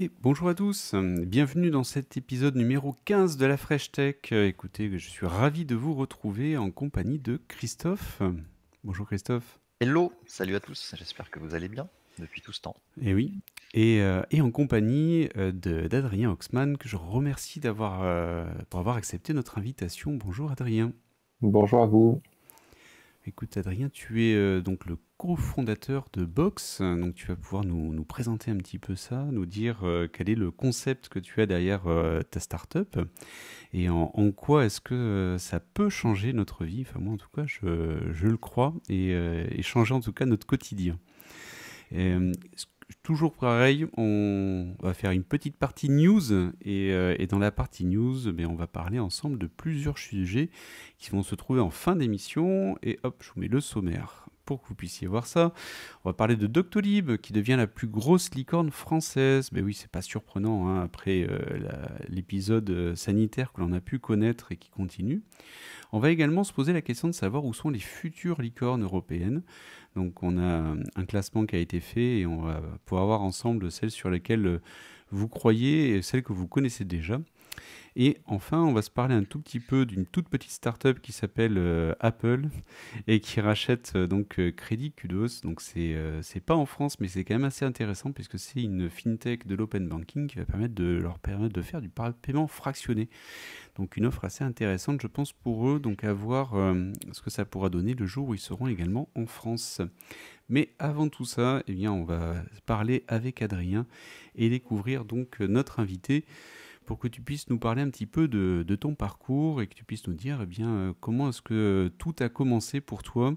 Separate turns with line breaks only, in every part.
Et bonjour à tous, bienvenue dans cet épisode numéro 15 de la Fresh Tech. Écoutez, je suis ravi de vous retrouver en compagnie de Christophe. Bonjour Christophe.
Hello, salut à tous, j'espère que vous allez bien depuis tout ce temps.
Et oui, et en compagnie d'Adrien Oxman, que je remercie pour avoir accepté notre invitation. Bonjour Adrien.
Bonjour à vous.
Écoute Adrien, tu es donc le cofondateur de Box, donc tu vas pouvoir nous présenter un petit peu ça, nous dire quel est le concept que tu as derrière ta startup. Et en quoi est-ce que ça peut changer notre vie? Enfin, moi, en tout cas, je le crois, et changer en tout cas notre quotidien. Toujours pareil, on va faire une petite partie news, et dans la partie news, on va parler ensemble de plusieurs sujets qui vont se trouver en fin d'émission. Et hop, je vous mets le sommaire pour que vous puissiez voir ça. On va parler de Doctolib, qui devient la plus grosse licorne française. Ben oui, c'est pas surprenant, hein, après l'épisode sanitaire que l'on a pu connaître et qui continue. On va également se poser la question de savoir où sont les futures licornes européennes. Donc on a un classement qui a été fait et on va pouvoir voir ensemble celles sur lesquelles vous croyez et celles que vous connaissez déjà. Et enfin, on va se parler un tout petit peu d'une toute petite start-up qui s'appelle Apple et qui rachète Crédit Kudos. Donc c'est pas en France, mais c'est quand même assez intéressant puisque c'est une fintech de l'open banking qui va leur permettre de faire du paiement fractionné. Donc une offre assez intéressante, je pense, pour eux. Donc à voir ce que ça pourra donner le jour où ils seront également en France. Mais avant tout ça, on va parler avec Adrien et découvrir donc notre invité, pour que tu puisses nous parler un petit peu de ton parcours et que tu puisses nous dire comment est-ce que tout a commencé pour toi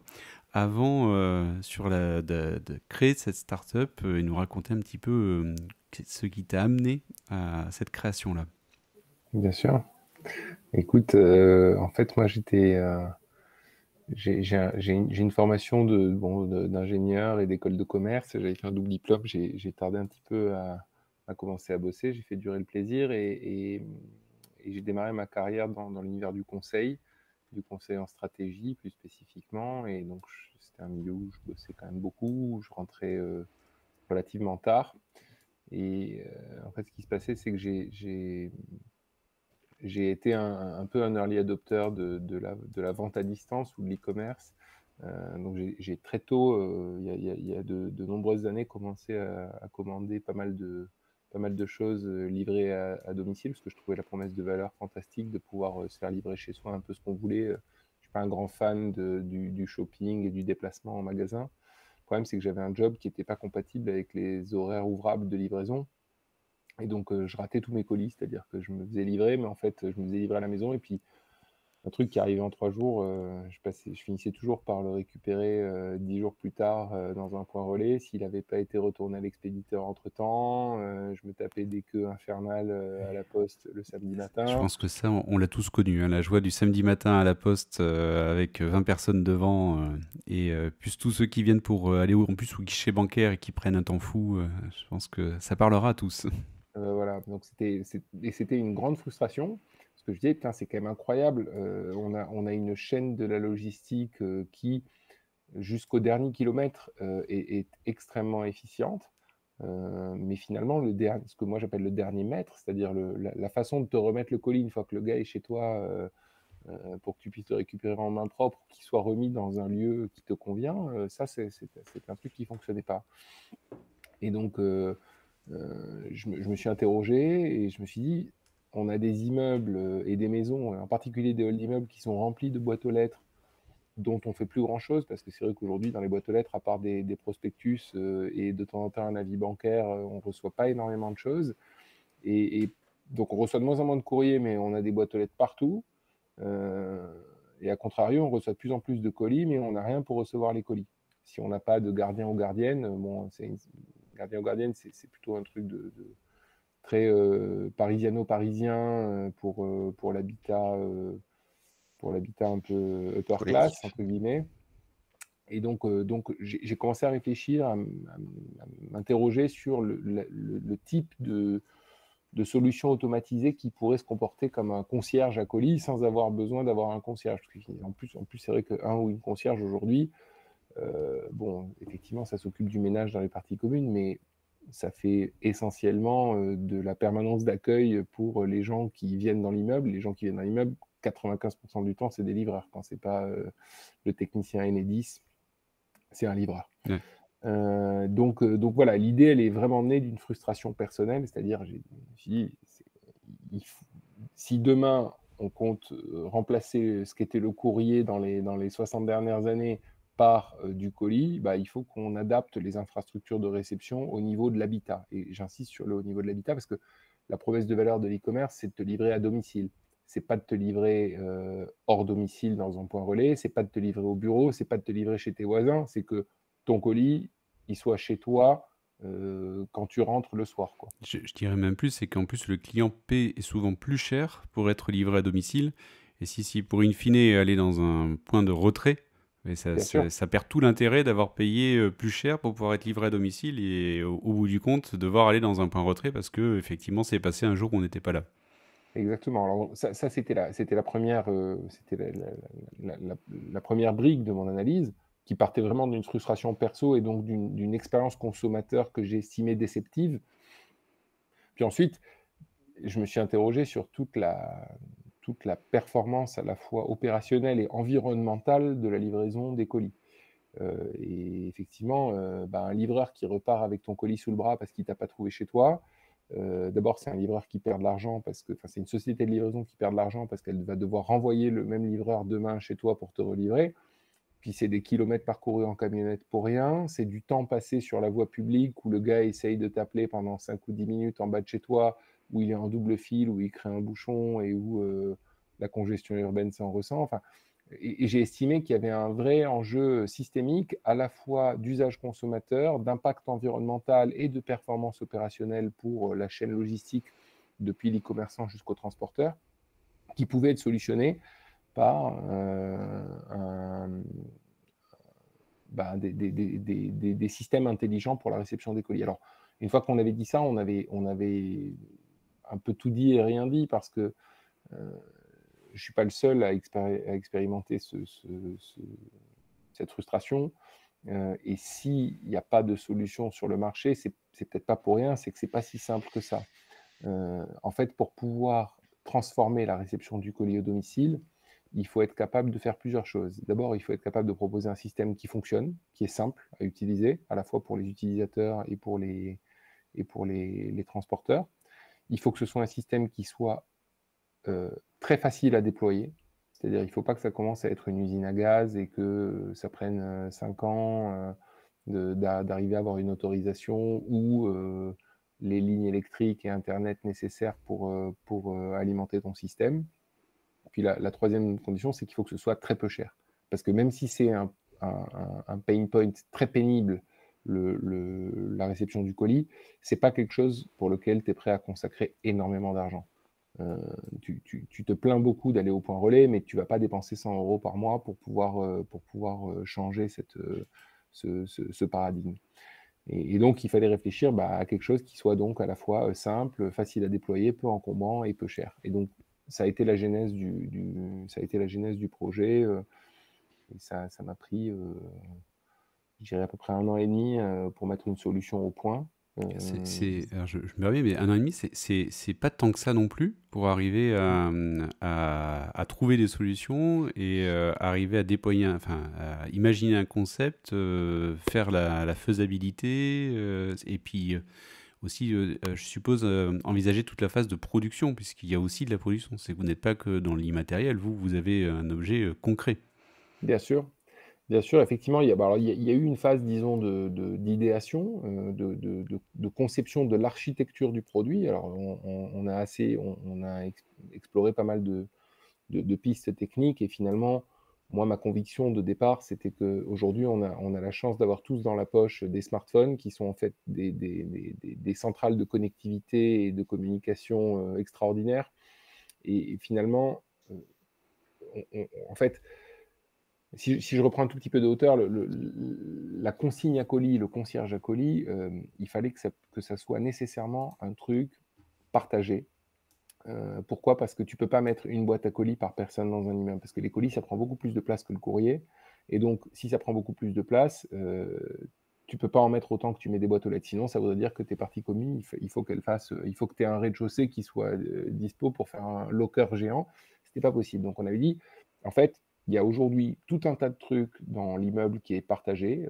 avant de créer cette start-up, et nous raconter un petit peu ce qui t'a amené à cette création-là.
Bien sûr. Écoute, en fait, moi, j'ai une formation d'ingénieur et d'école de commerce. J'avais fait un double diplôme. J'ai tardé un petit peu à commencer à bosser. J'ai fait durer le plaisir et j'ai démarré ma carrière dans l'univers du conseil en stratégie plus spécifiquement. Et donc, c'était un milieu où je bossais quand même beaucoup, où je rentrais relativement tard. Et en fait, ce qui se passait, c'est que j'ai été un peu un early adopter de la vente à distance ou de l'e-commerce. Donc j'ai très tôt, il y a de nombreuses années, commencé à commander pas mal de choses livrées à domicile, parce que je trouvais la promesse de valeur fantastique de pouvoir se faire livrer chez soi un peu ce qu'on voulait. Je suis pas un grand fan du shopping et du déplacement en magasin. Le problème, c'est que j'avais un job qui n'était pas compatible avec les horaires ouvrables de livraison. Et donc, je ratais tous mes colis, c'est-à-dire que je me faisais livrer, mais en fait, je me faisais livrer à la maison. Et puis, un truc qui arrivait en 3 jours, je finissais toujours par le récupérer 10 jours plus tard dans un point relais. S'il n'avait pas été retourné à l'expéditeur entre-temps, je me tapais des queues infernales à la poste le samedi
Je
matin.
pense que ça, on l'a tous connu, hein, la joie du samedi matin à la poste avec 20 personnes devant, plus tous ceux qui viennent pour aller en plus au guichet bancaire et qui prennent un temps fou. Je pense que ça parlera à tous.
Voilà, donc c'était une grande frustration, parce que je disais, putain, c'est quand même incroyable. On a une chaîne de la logistique qui, jusqu'au dernier kilomètre, est extrêmement efficiente. Mais finalement, ce que moi j'appelle le dernier mètre, c'est-à-dire la façon de te remettre le colis une fois que le gars est chez toi, pour que tu puisses le récupérer en main propre, qu'il soit remis dans un lieu qui te convient, ça c'est un truc qui fonctionnait pas. Et donc, je me suis interrogé et je me suis dit, on a des immeubles et des maisons, en particulier des halls d'immeubles qui sont remplis de boîtes aux lettres dont on fait plus grand-chose, parce que c'est vrai qu'aujourd'hui, dans les boîtes aux lettres, à part des prospectus et de temps en temps un avis bancaire, on reçoit pas énormément de choses. Et donc, on reçoit de moins en moins de courriers, mais on a des boîtes aux lettres partout. Euh, et à contrario, on reçoit de plus en plus de colis, mais on n'a rien pour recevoir les colis. Si on n'a pas de gardien ou gardienne, bon, gardien ou gardienne, c'est plutôt un truc de très parisiano-parisien pour l'habitat un peu upper class,
Collectif.
entre guillemets. Et donc j'ai commencé à réfléchir, à m'interroger sur le type de solution automatisée qui pourrait se comporter comme un concierge à colis sans avoir besoin d'avoir un concierge. En plus c'est vrai qu'un ou une concierge aujourd'hui, bon, effectivement, ça s'occupe du ménage dans les parties communes, mais ça fait essentiellement de la permanence d'accueil pour les gens qui viennent dans l'immeuble. Les gens qui viennent dans l'immeuble, 95% du temps, c'est des livreurs. Quand c'est pas le technicien Enedis, c'est un livreur.
Ouais.
Donc voilà, l'idée, elle est vraiment née d'une frustration personnelle, c'est-à-dire, si demain on compte remplacer ce qu'était le courrier dans les 60 dernières années par du colis, bah, il faut qu'on adapte les infrastructures de réception au niveau de l'habitat. Et j'insiste sur le haut niveau de l'habitat parce que la promesse de valeur de l'e-commerce, c'est de te livrer à domicile. C'est pas de te livrer hors domicile dans un point relais, c'est pas de te livrer au bureau, c'est pas de te livrer chez tes voisins, c'est que ton colis, il soit chez toi quand tu rentres le soir, quoi.
Je dirais même plus, c'est qu'en plus le client paie est souvent plus cher pour être livré à domicile. Et si pour in fine aller dans un point de retrait, mais
Bien sûr.
ça perd tout l'intérêt d'avoir payé plus cher pour pouvoir être livré à domicile et au bout du compte devoir aller dans un point de retrait parce que effectivement c'est passé un jour où on n'était pas là.
Exactement. Alors, ça c'était la première, la première brique de mon analyse, qui partait vraiment d'une frustration perso et donc d'une expérience consommateur que j'ai estimée déceptive. Puis ensuite, je me suis interrogé sur toute la performance à la fois opérationnelle et environnementale de la livraison des colis. Et effectivement, un livreur qui repart avec ton colis sous le bras parce qu'il ne t'a pas trouvé chez toi, d'abord, c'est un livreur qui perd de l'argent c'est une société de livraison qui perd de l'argent parce qu'elle va devoir renvoyer le même livreur demain chez toi pour te relivrer. Puis c'est des kilomètres parcourus en camionnette pour rien, c'est du temps passé sur la voie publique où le gars essaye de t'appeler pendant 5 ou 10 minutes en bas de chez toi, où il est en double fil, où il crée un bouchon et où la congestion urbaine s'en ressent. Enfin, et j'ai estimé qu'il y avait un vrai enjeu systémique, à la fois d'usage consommateur, d'impact environnemental et de performance opérationnelle pour la chaîne logistique depuis l'e-commerçant jusqu'au transporteur, qui pouvait être solutionné par des systèmes intelligents pour la réception des colis. Alors, une fois qu'on avait dit ça, on avait un peu tout dit et rien dit parce que je ne suis pas le seul à expérimenter cette frustration. Et s'il n'y a pas de solution sur le marché, c'est peut-être pas pour rien, c'est que c'est pas si simple que ça. En fait, pour pouvoir transformer la réception du colis au domicile, il faut être capable de faire plusieurs choses. D'abord, il faut être capable de proposer un système qui fonctionne, qui est simple à utiliser, à la fois pour les utilisateurs et pour les transporteurs. Il faut que ce soit un système qui soit très facile à déployer. C'est-à-dire il ne faut pas que ça commence à être une usine à gaz et que ça prenne 5 ans d'arriver à avoir une autorisation ou les lignes électriques et Internet nécessaires pour alimenter ton système. Puis la troisième condition, c'est qu'il faut que ce soit très peu cher. Parce que même si c'est un pain point très pénible, la réception du colis, ce n'est pas quelque chose pour lequel tu es prêt à consacrer énormément d'argent. Tu te plains beaucoup d'aller au point relais, mais tu ne vas pas dépenser 100 € par mois pour pouvoir changer ce paradigme. Et donc, il fallait réfléchir à quelque chose qui soit donc à la fois simple, facile à déployer, peu encombrant et peu cher. Et donc, ça a été la genèse du projet. Et ça m'a pris, je dirais, à peu près 1 an et demi pour mettre une solution au point.
Alors je me reviens, mais 1 an et demi, c'est pas tant que ça non plus pour arriver à trouver des solutions et arriver à déployer, à imaginer un concept, faire la faisabilité et puis aussi, je suppose, envisager toute la phase de production, puisqu'il y a aussi de la production. C'est que vous n'êtes pas que dans l'immatériel, vous avez un objet concret.
Bien sûr. Bien sûr, effectivement, il y a eu une phase, disons, d'idéation, de conception de l'architecture du produit. Alors, on a exploré pas mal de pistes techniques et finalement, moi, ma conviction de départ, c'était qu'aujourd'hui, on a la chance d'avoir tous dans la poche des smartphones qui sont en fait des centrales de connectivité et de communication extraordinaires. Et finalement, en fait, si je reprends un tout petit peu de hauteur, la consigne à colis, le concierge à colis, il fallait que ça soit nécessairement un truc partagé. Pourquoi? Parce que tu ne peux pas mettre une boîte à colis par personne dans un immeuble, parce que les colis, ça prend beaucoup plus de place que le courrier. Et donc, si ça prend beaucoup plus de place, tu peux pas en mettre autant que tu mets des boîtes aux lettres. Sinon, ça voudrait dire que tes parties communes, il faut que tu aies un rez-de-chaussée qui soit dispo pour faire un locker géant. C'était pas possible. Donc, on avait dit, en fait, il y a aujourd'hui tout un tas de trucs dans l'immeuble qui est partagé,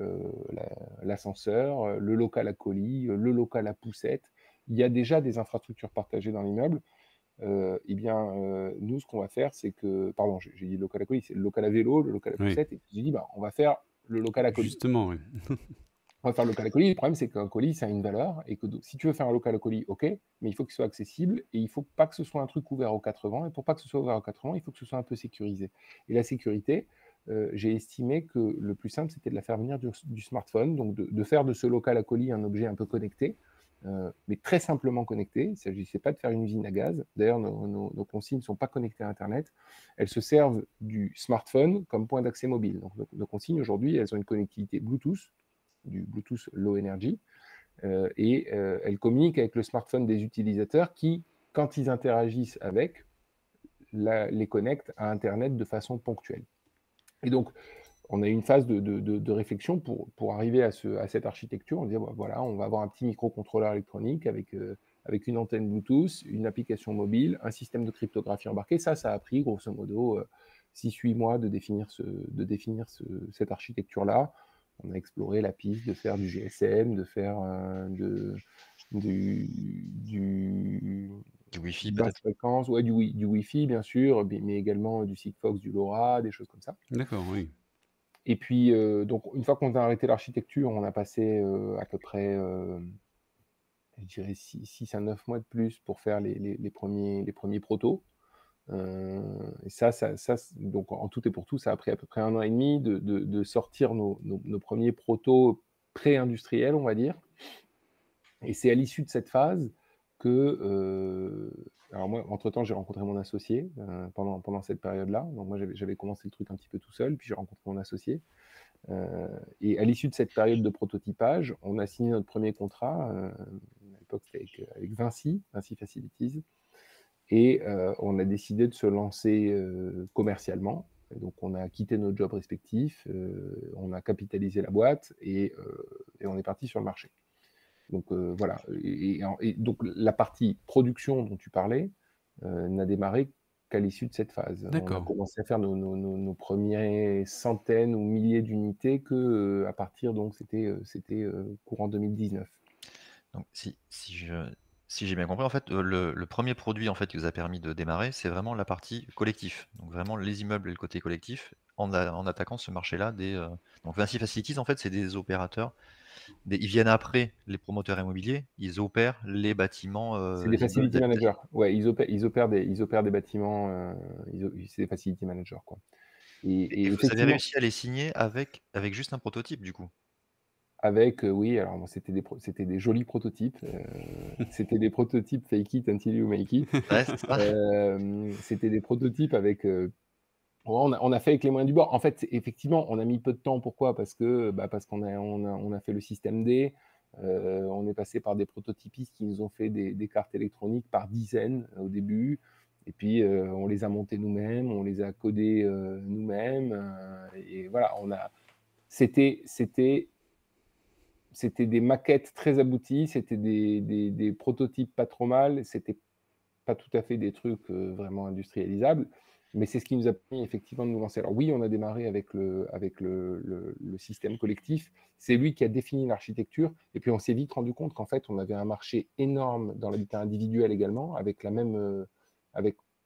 l'ascenseur, le local à colis, le local à poussettes. Il y a déjà des infrastructures partagées dans l'immeuble. Nous, ce qu'on va faire, c'est que, pardon, j'ai dit le local à colis, c'est le local à vélo, le local à
Oui,
poussette, et puis j'ai dit, on va faire le local à colis.
justement, oui.
On va faire le local à colis. Le problème, c'est qu'un colis, ça a une valeur, et que si tu veux faire un local à colis, ok, mais il faut qu'il soit accessible, et il ne faut pas que ce soit un truc ouvert aux 4 vents, et pour pas que ce soit ouvert aux 4 vents, il faut que ce soit un peu sécurisé. Et la sécurité, j'ai estimé que le plus simple, c'était de la faire venir du smartphone, donc de faire de ce local à colis un objet un peu connecté, mais très simplement connecté. Il ne s'agissait pas de faire une usine à gaz. D'ailleurs, nos consignes ne sont pas connectées à Internet. Elles se servent du smartphone comme point d'accès mobile. Donc, nos consignes, aujourd'hui, elles ont une connectivité Bluetooth, du Bluetooth Low Energy, et elles communiquent avec le smartphone des utilisateurs qui, quand ils interagissent avec, les connectent à Internet de façon ponctuelle. Et donc, on a eu une phase de réflexion pour arriver à cette architecture. On disait, voilà, on va avoir un petit microcontrôleur électronique avec une antenne Bluetooth, une application mobile, un système de cryptographie embarqué. Ça a pris grosso modo 6-8 mois de définir cette architecture-là. On a exploré la piste de faire du GSM, de faire du
Wi-Fi
basse
peut-être.
fréquence, ouais, du Wi-Fi bien sûr, mais également du Sigfox, du LoRa, des choses comme ça.
D'accord, oui.
Et puis, donc, une fois qu'on a arrêté l'architecture, on a passé à peu près, je dirais, 6 à 9 mois de plus pour faire les premiers protos. Et donc, en tout et pour tout, ça a pris à peu près 1 an et demi de sortir nos premiers protos pré-industriels, on va dire. Et c'est à l'issue de cette phase que, alors moi, entre-temps, j'ai rencontré mon associé pendant cette période-là. Donc moi, j'avais commencé le truc un petit peu tout seul, puis j'ai rencontré mon associé. Et à l'issue de cette période de prototypage, on a signé notre premier contrat. À l'époque, c'était avec Vinci Facilities. Et on a décidé de se lancer commercialement. Et donc, on a quitté nos jobs respectifs, on a capitalisé la boîte et on est parti sur le marché. Donc, voilà. Et donc, la partie production dont tu parlais n'a démarré qu'à l'issue de cette phase. On a
D'accord.
commencé à faire nos premières centaines ou milliers d'unités que à partir, donc, c'était courant 2019.
Donc, si j'ai bien compris, en fait, le premier produit en fait, qui vous a permis de démarrer, c'est vraiment la partie collectif. Donc vraiment les immeubles et le côté collectif, en attaquant ce marché-là donc Vinci Facilities, en fait, c'est des opérateurs, ils viennent après les promoteurs immobiliers, ils opèrent les bâtiments,
C'est des
immeubles
facility managers.
d'habitation.
Ouais, ils opèrent des bâtiments, c'est des facility managers, quoi.
Et
Et
vous avez
effectivement,
réussi à les signer avec juste un prototype, du coup?
avec, oui, alors bon, c'était des jolis prototypes. C'était des prototypes fake it until you make it.
Ouais, c'est ça.
C'était des prototypes avec, on a fait avec les moyens du bord. En fait, effectivement, on a mis peu de temps. Pourquoi? Parce qu'on a fait le système D. On est passé par des prototypistes qui nous ont fait des cartes électroniques par dizaines au début. Et puis, on les a montées nous-mêmes, on les a codées nous-mêmes. Et voilà, c'était des maquettes très abouties, c'était des prototypes pas trop mal, c'était pas tout à fait des trucs vraiment industrialisables, mais c'est ce qui nous a permis effectivement de nous lancer. Alors oui, on a démarré avec le système collectif, c'est lui qui a défini l'architecture, et puis on s'est vite rendu compte qu'en fait, on avait un marché énorme dans l'habitat individuel également, avec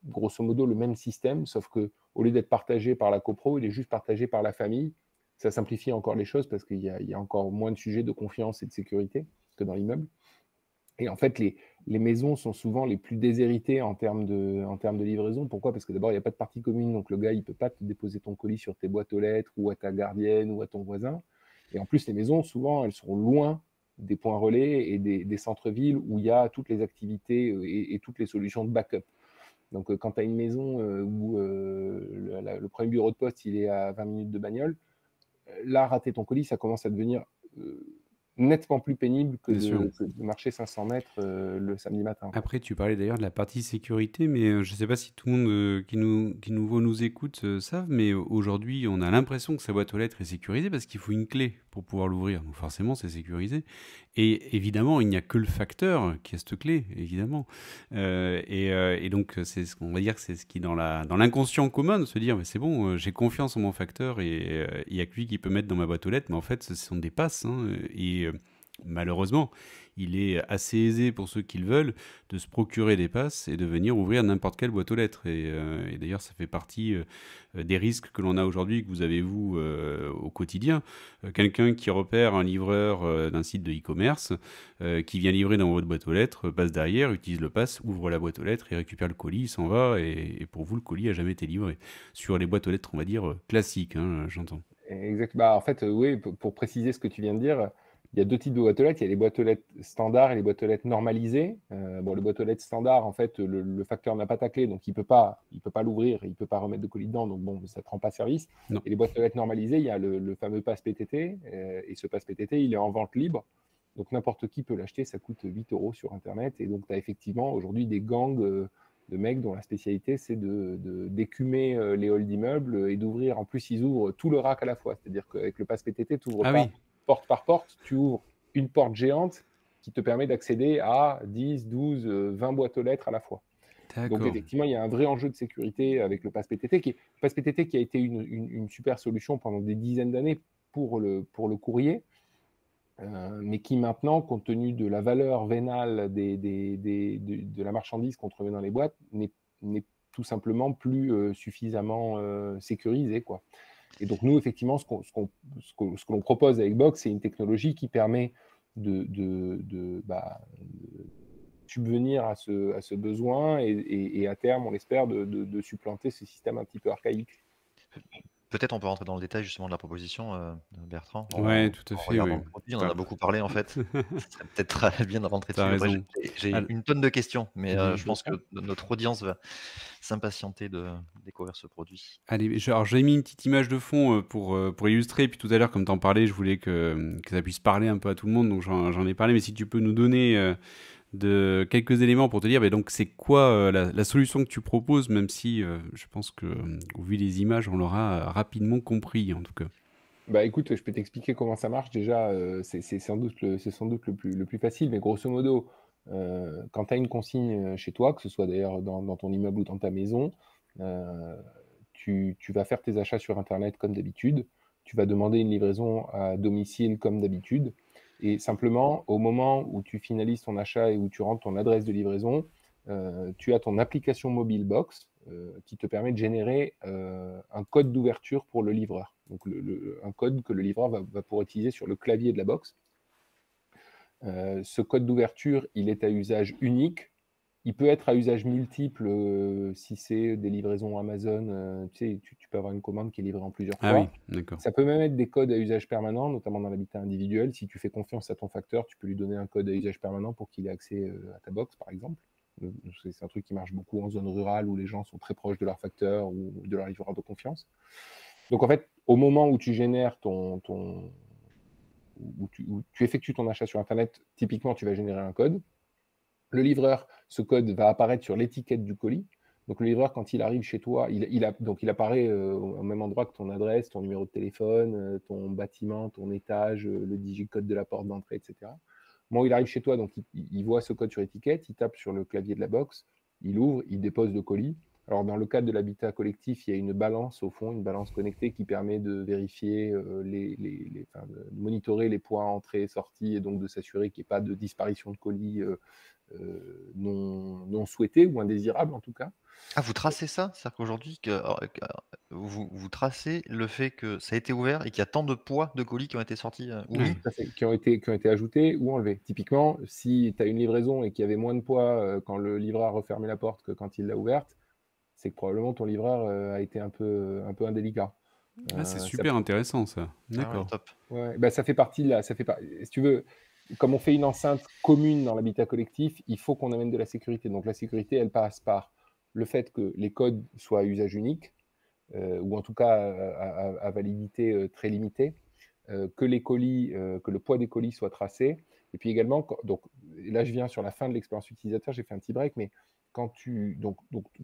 grosso modo le même système, sauf que au lieu d'être partagé par la copro, il est juste partagé par la famille. Ça simplifie encore les choses parce qu'il y a encore moins de sujets de confiance et de sécurité que dans l'immeuble. Et en fait, les maisons sont souvent les plus déshéritées en termes de livraison. Pourquoi? Parce que d'abord, il n'y a pas de partie commune, donc le gars, il ne peut pas te déposer ton colis sur tes boîtes aux lettres ou à ta gardienne ou à ton voisin. Et en plus, les maisons, souvent, elles sont loin des points relais et des centres-villes où il y a toutes les activités et toutes les solutions de backup. Donc, quand tu as une maison où le premier bureau de poste, il est à 20 minutes de bagnole, là, rater ton colis, ça commence à devenir nettement plus pénible que
Bien sûr.
de marcher 500 mètres le samedi matin, quoi.
Après, tu parlais d'ailleurs de la partie sécurité, mais je ne sais pas si tout le monde qui nous écoute savent, mais aujourd'hui, on a l'impression que sa boîte aux lettres est sécurisée parce qu'il faut une clé pour pouvoir l'ouvrir. Donc forcément, c'est sécurisé. Et évidemment, il n'y a que le facteur qui a cette clé, évidemment. Et donc, on va dire que c'est ce qui, dans l'inconscient commun, de se dire, mais c'est bon, j'ai confiance en mon facteur et il n'y a que lui qui peut mettre dans ma boîte aux lettres. Mais en fait, ce sont des passes. Hein, et malheureusement, il est assez aisé pour ceux qui le veulent de se procurer des passes et de venir ouvrir n'importe quelle boîte aux lettres. Et d'ailleurs, ça fait partie des risques que l'on a aujourd'hui, que vous avez vous au quotidien. Quelqu'un qui repère un livreur d'un site de e-commerce qui vient livrer dans votre boîte aux lettres, passe derrière, utilise le pass, ouvre la boîte aux lettres, il récupère le colis, il s'en va, et pour vous, le colis a jamais été livré. Sur les boîtes aux lettres, on va dire, classiques, hein, j'entends.
Exact. Bah, en fait, oui, pour préciser ce que tu viens de dire, il y a deux types de boîtes aux lettres. Il y a les boîtes aux lettres standards et les boîtes aux lettres normalisées. Bon, les boîtes aux lettres standards, en fait, le facteur n'a pas ta clé, donc il peut pas l'ouvrir, il peut pas remettre de colis dedans, donc bon, ça ne te rend pas service.
Non.
Et les boîtes aux lettres normalisées, il y a le fameux pass PTT, et ce pass PTT, il est en vente libre. Donc n'importe qui peut l'acheter, ça coûte 8 € sur Internet. Et donc tu as effectivement aujourd'hui des gangs de mecs dont la spécialité c'est d'écumer les halls d'immeubles et d'ouvrir. En plus, ils ouvrent tout le rack à la fois. C'est-à-dire qu'avec le pass PTT, tu n'ouvres
Ah
pas
oui,
porte par porte, tu ouvres une porte géante qui te permet d'accéder à 10, 12, 20 boîtes aux lettres à la fois. Donc
d'accord.
effectivement, il y a un vrai enjeu de sécurité avec le pass PTT, pass PTT qui a été une super solution pendant des dizaines d'années pour le courrier. Mais qui maintenant, compte tenu de la valeur vénale de la marchandise qu'on trouvait dans les boîtes, n'est tout simplement plus suffisamment sécurisé, quoi. Et donc nous, effectivement, ce que l'on propose avec Box, c'est une technologie qui permet de subvenir à ce besoin et à terme, on l'espère, de supplanter ce système un petit peu archaïque.
Peut-être on peut rentrer dans le détail justement de la proposition, Bertrand,
Ouais, tout à
en
fait, oui.
regardant le produit. On en
Enfin,
a beaucoup parlé en fait. Ce serait peut-être bien de rentrer
t'as
dessus. Après,
raison.
j'ai une tonne de questions, mais je pense que
D'accord.
notre audience va s'impatienter de découvrir ce produit.
Allez, alors j'ai mis une petite image de fond pour illustrer, puis tout à l'heure, comme t'en parlais, je voulais que ça puisse parler un peu à tout le monde, donc j'en ai parlé, mais si tu peux nous donner de quelques éléments pour te dire, donc c'est quoi la solution que tu proposes, même si je pense que au vu des images, on l'aura rapidement compris, en tout cas.
Bah écoute, je peux t'expliquer comment ça marche. Déjà, c'est sans doute le plus facile, mais grosso modo, quand tu as une consigne chez toi, que ce soit d'ailleurs dans ton immeuble ou dans ta maison, euh, tu vas faire tes achats sur Internet comme d'habitude. Tu vas demander une livraison à domicile comme d'habitude. Et simplement, au moment où tu finalises ton achat et où tu rentres ton adresse de livraison, tu as ton application mobile Box qui te permet de générer un code d'ouverture pour le livreur. Donc un code que le livreur va pouvoir utiliser sur le clavier de la box. Ce code d'ouverture, il est à usage unique. Il peut être à usage multiple si c'est des livraisons Amazon. Tu sais, tu peux avoir une commande qui est livrée en plusieurs
Ah oui,
fois.
d'accord.
Ça peut même être des codes à usage permanent, notamment dans l'habitat individuel. Si tu fais confiance à ton facteur, tu peux lui donner un code à usage permanent pour qu'il ait accès à ta box, par exemple. C'est un truc qui marche beaucoup en zone rurale où les gens sont très proches de leur facteur ou de leur livreur de confiance. Donc en fait, au moment où tu génères où tu effectues ton achat sur Internet, typiquement, tu vas générer un code. Le livreur, ce code va apparaître sur l'étiquette du colis. Donc le livreur, quand il arrive chez toi, il apparaît au même endroit que ton adresse, ton numéro de téléphone, ton bâtiment, ton étage, le digicode de la porte d'entrée, etc. Au moment où il arrive chez toi, donc il voit ce code sur l'étiquette, il tape sur le clavier de la box, il ouvre, il dépose le colis. Alors dans le cadre de l'habitat collectif, il y a une balance au fond, une balance connectée qui permet de vérifier, de monitorer les points entrée et sortie et donc de s'assurer qu'il n'y ait pas de disparition de colis non souhaité ou indésirable en tout cas.
Ah, vous tracez ça? C'est-à-dire qu'aujourd'hui vous tracez le fait que ça a été ouvert et qu'il y a tant de poids de colis qui ont été sortis, ou
Ouais.
mis?
Tout à fait, qui ont été ajoutés ou enlevés. Typiquement, si tu as une livraison et qu'il y avait moins de poids quand le livreur a refermé la porte que quand il l'a ouverte, c'est que probablement ton livreur a été un peu indélicat.
Ah, c'est
Ça,
super intéressant, ça.
Ah ouais,
D'accord.
top.
ouais, bah, ça fait partie de la, si tu veux, comme on fait une enceinte commune dans l'habitat collectif, il faut qu'on amène de la sécurité. Donc la sécurité, elle passe par le fait que les codes soient à usage unique, ou en tout cas à validité très limitée, que les colis, que le poids des colis soit tracé. Et puis également, donc là je viens sur la fin de l'expérience utilisateur, j'ai fait un petit break, mais donc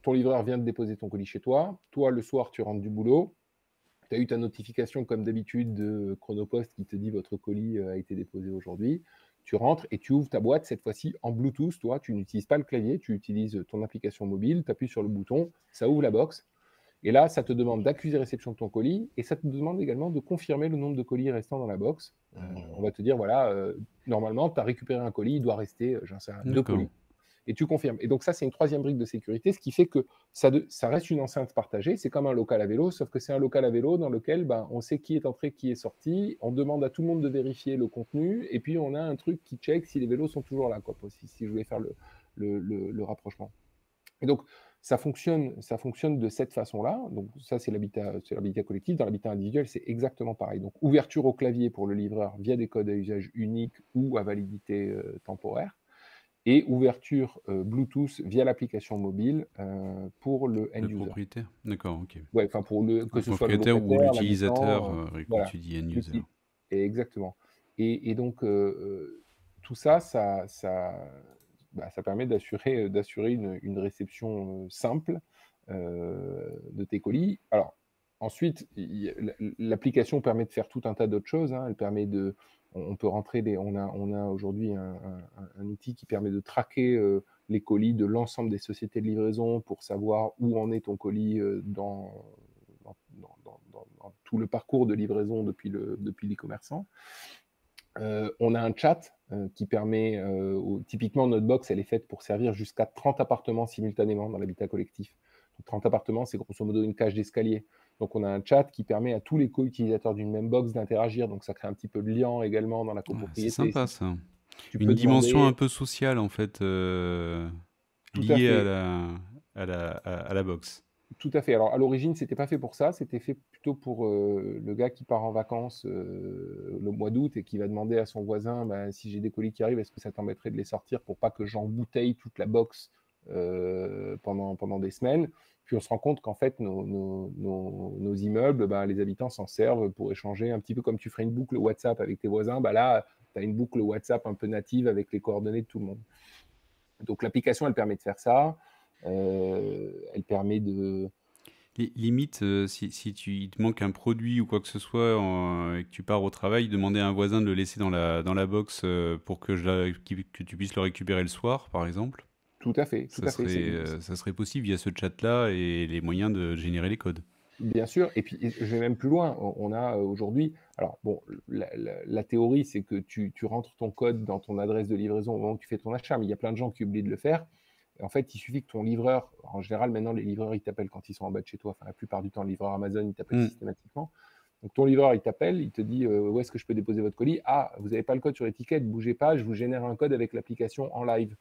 ton livreur vient de déposer ton colis chez toi, toi le soir tu rentres du boulot, Tu as eu ta notification comme d'habitude de Chronopost qui te dit votre colis a été déposé aujourd'hui. Tu rentres et tu ouvres ta boîte, cette fois-ci en Bluetooth. Toi, tu n'utilises pas le clavier, tu utilises ton application mobile, tu appuies sur le bouton, ça ouvre la box. Et là, ça te demande d'accuser réception de ton colis et ça te demande également de confirmer le nombre de colis restant dans la box. On va te dire, voilà, normalement, tu as récupéré un colis, il doit rester, j'en sais rien, 2
D'accord.
colis. Et tu confirmes. Et donc ça, c'est une troisième brique de sécurité, ce qui fait que ça reste une enceinte partagée. C'est comme un local à vélo, sauf que c'est un local à vélo dans lequel on sait qui est entré, qui est sorti. On demande à tout le monde de vérifier le contenu. Et puis, on a un truc qui check si les vélos sont toujours là, quoi, si je voulais faire le rapprochement. Et donc, ça fonctionne de cette façon-là. Donc, ça, c'est l'habitat collectif. Dans l'habitat individuel, c'est exactement pareil. Donc, ouverture au clavier pour le livreur via des codes à usage unique ou à validité temporaire. Et ouverture Bluetooth via l'application mobile pour le
Le
end-user.
propriétaire. D'accord, ok.
Ouais, enfin que
Le
ce soit le
propriétaire ou
locataire,
l'utilisateur,
l'habitant,
quand
voilà.
tu dis end user.
Exactement. Et donc, tout ça permet d'assurer une réception simple de tes colis. Alors, ensuite, l'application permet de faire tout un tas d'autres choses. Elle permet on peut rentrer on a aujourd'hui un outil qui permet de traquer les colis de l'ensemble des sociétés de livraison pour savoir où en est ton colis dans tout le parcours de livraison depuis l'e-commerçant. On a un chat qui permet, typiquement notre box, elle est faite pour servir jusqu'à 30 appartements simultanément dans l'habitat collectif. Donc 30 appartements, c'est grosso modo une cage d'escalier. Donc on a un chat qui permet à tous les co-utilisateurs d'une même box d'interagir. Donc ça crée un petit peu de lien également dans la copropriété.
C'est sympa ça.
Tu
Une
peux
dimension
demander...
un peu sociale en fait,
Tout à
liée
fait.
à la box.
Tout à fait. Alors, à l'origine, c'était pas fait pour ça. C'était fait plutôt pour le gars qui part en vacances le mois d'août et qui va demander à son voisin si j'ai des colis qui arrivent, est-ce que ça t'embêterait de les sortir pour pas que j'embouteille toute la box pendant des semaines. Puis on se rend compte qu'en fait, nos immeubles, les habitants s'en servent pour échanger un petit peu comme tu ferais une boucle WhatsApp avec tes voisins. Là, tu as une boucle WhatsApp un peu native avec les coordonnées de tout le monde. Donc, l'application, elle permet de faire ça. Elle permet de...
Limite, si il te manque un produit ou quoi que ce soit et que tu pars au travail, demander à un voisin de le laisser dans la box pour que tu puisses le récupérer le soir, par exemple.
Tout à fait.
Ça serait possible via ce chat-là et les moyens de générer les codes.
Bien sûr, et puis je vais même plus loin. On a aujourd'hui, alors bon, la théorie, c'est que tu rentres ton code dans ton adresse de livraison au moment où tu fais ton achat, mais il y a plein de gens qui oublient de le faire. Et en fait, il suffit que ton livreur, en général, maintenant, les livreurs, ils t'appellent quand ils sont en bas de chez toi. Enfin, la plupart du temps, le livreur Amazon, il t'appelle systématiquement. Donc, ton livreur, il t'appelle, il te dit où est-ce que je peux déposer votre colis? Ah, vous n'avez pas le code sur l'étiquette, bougez pas, je vous génère un code avec l'application en live.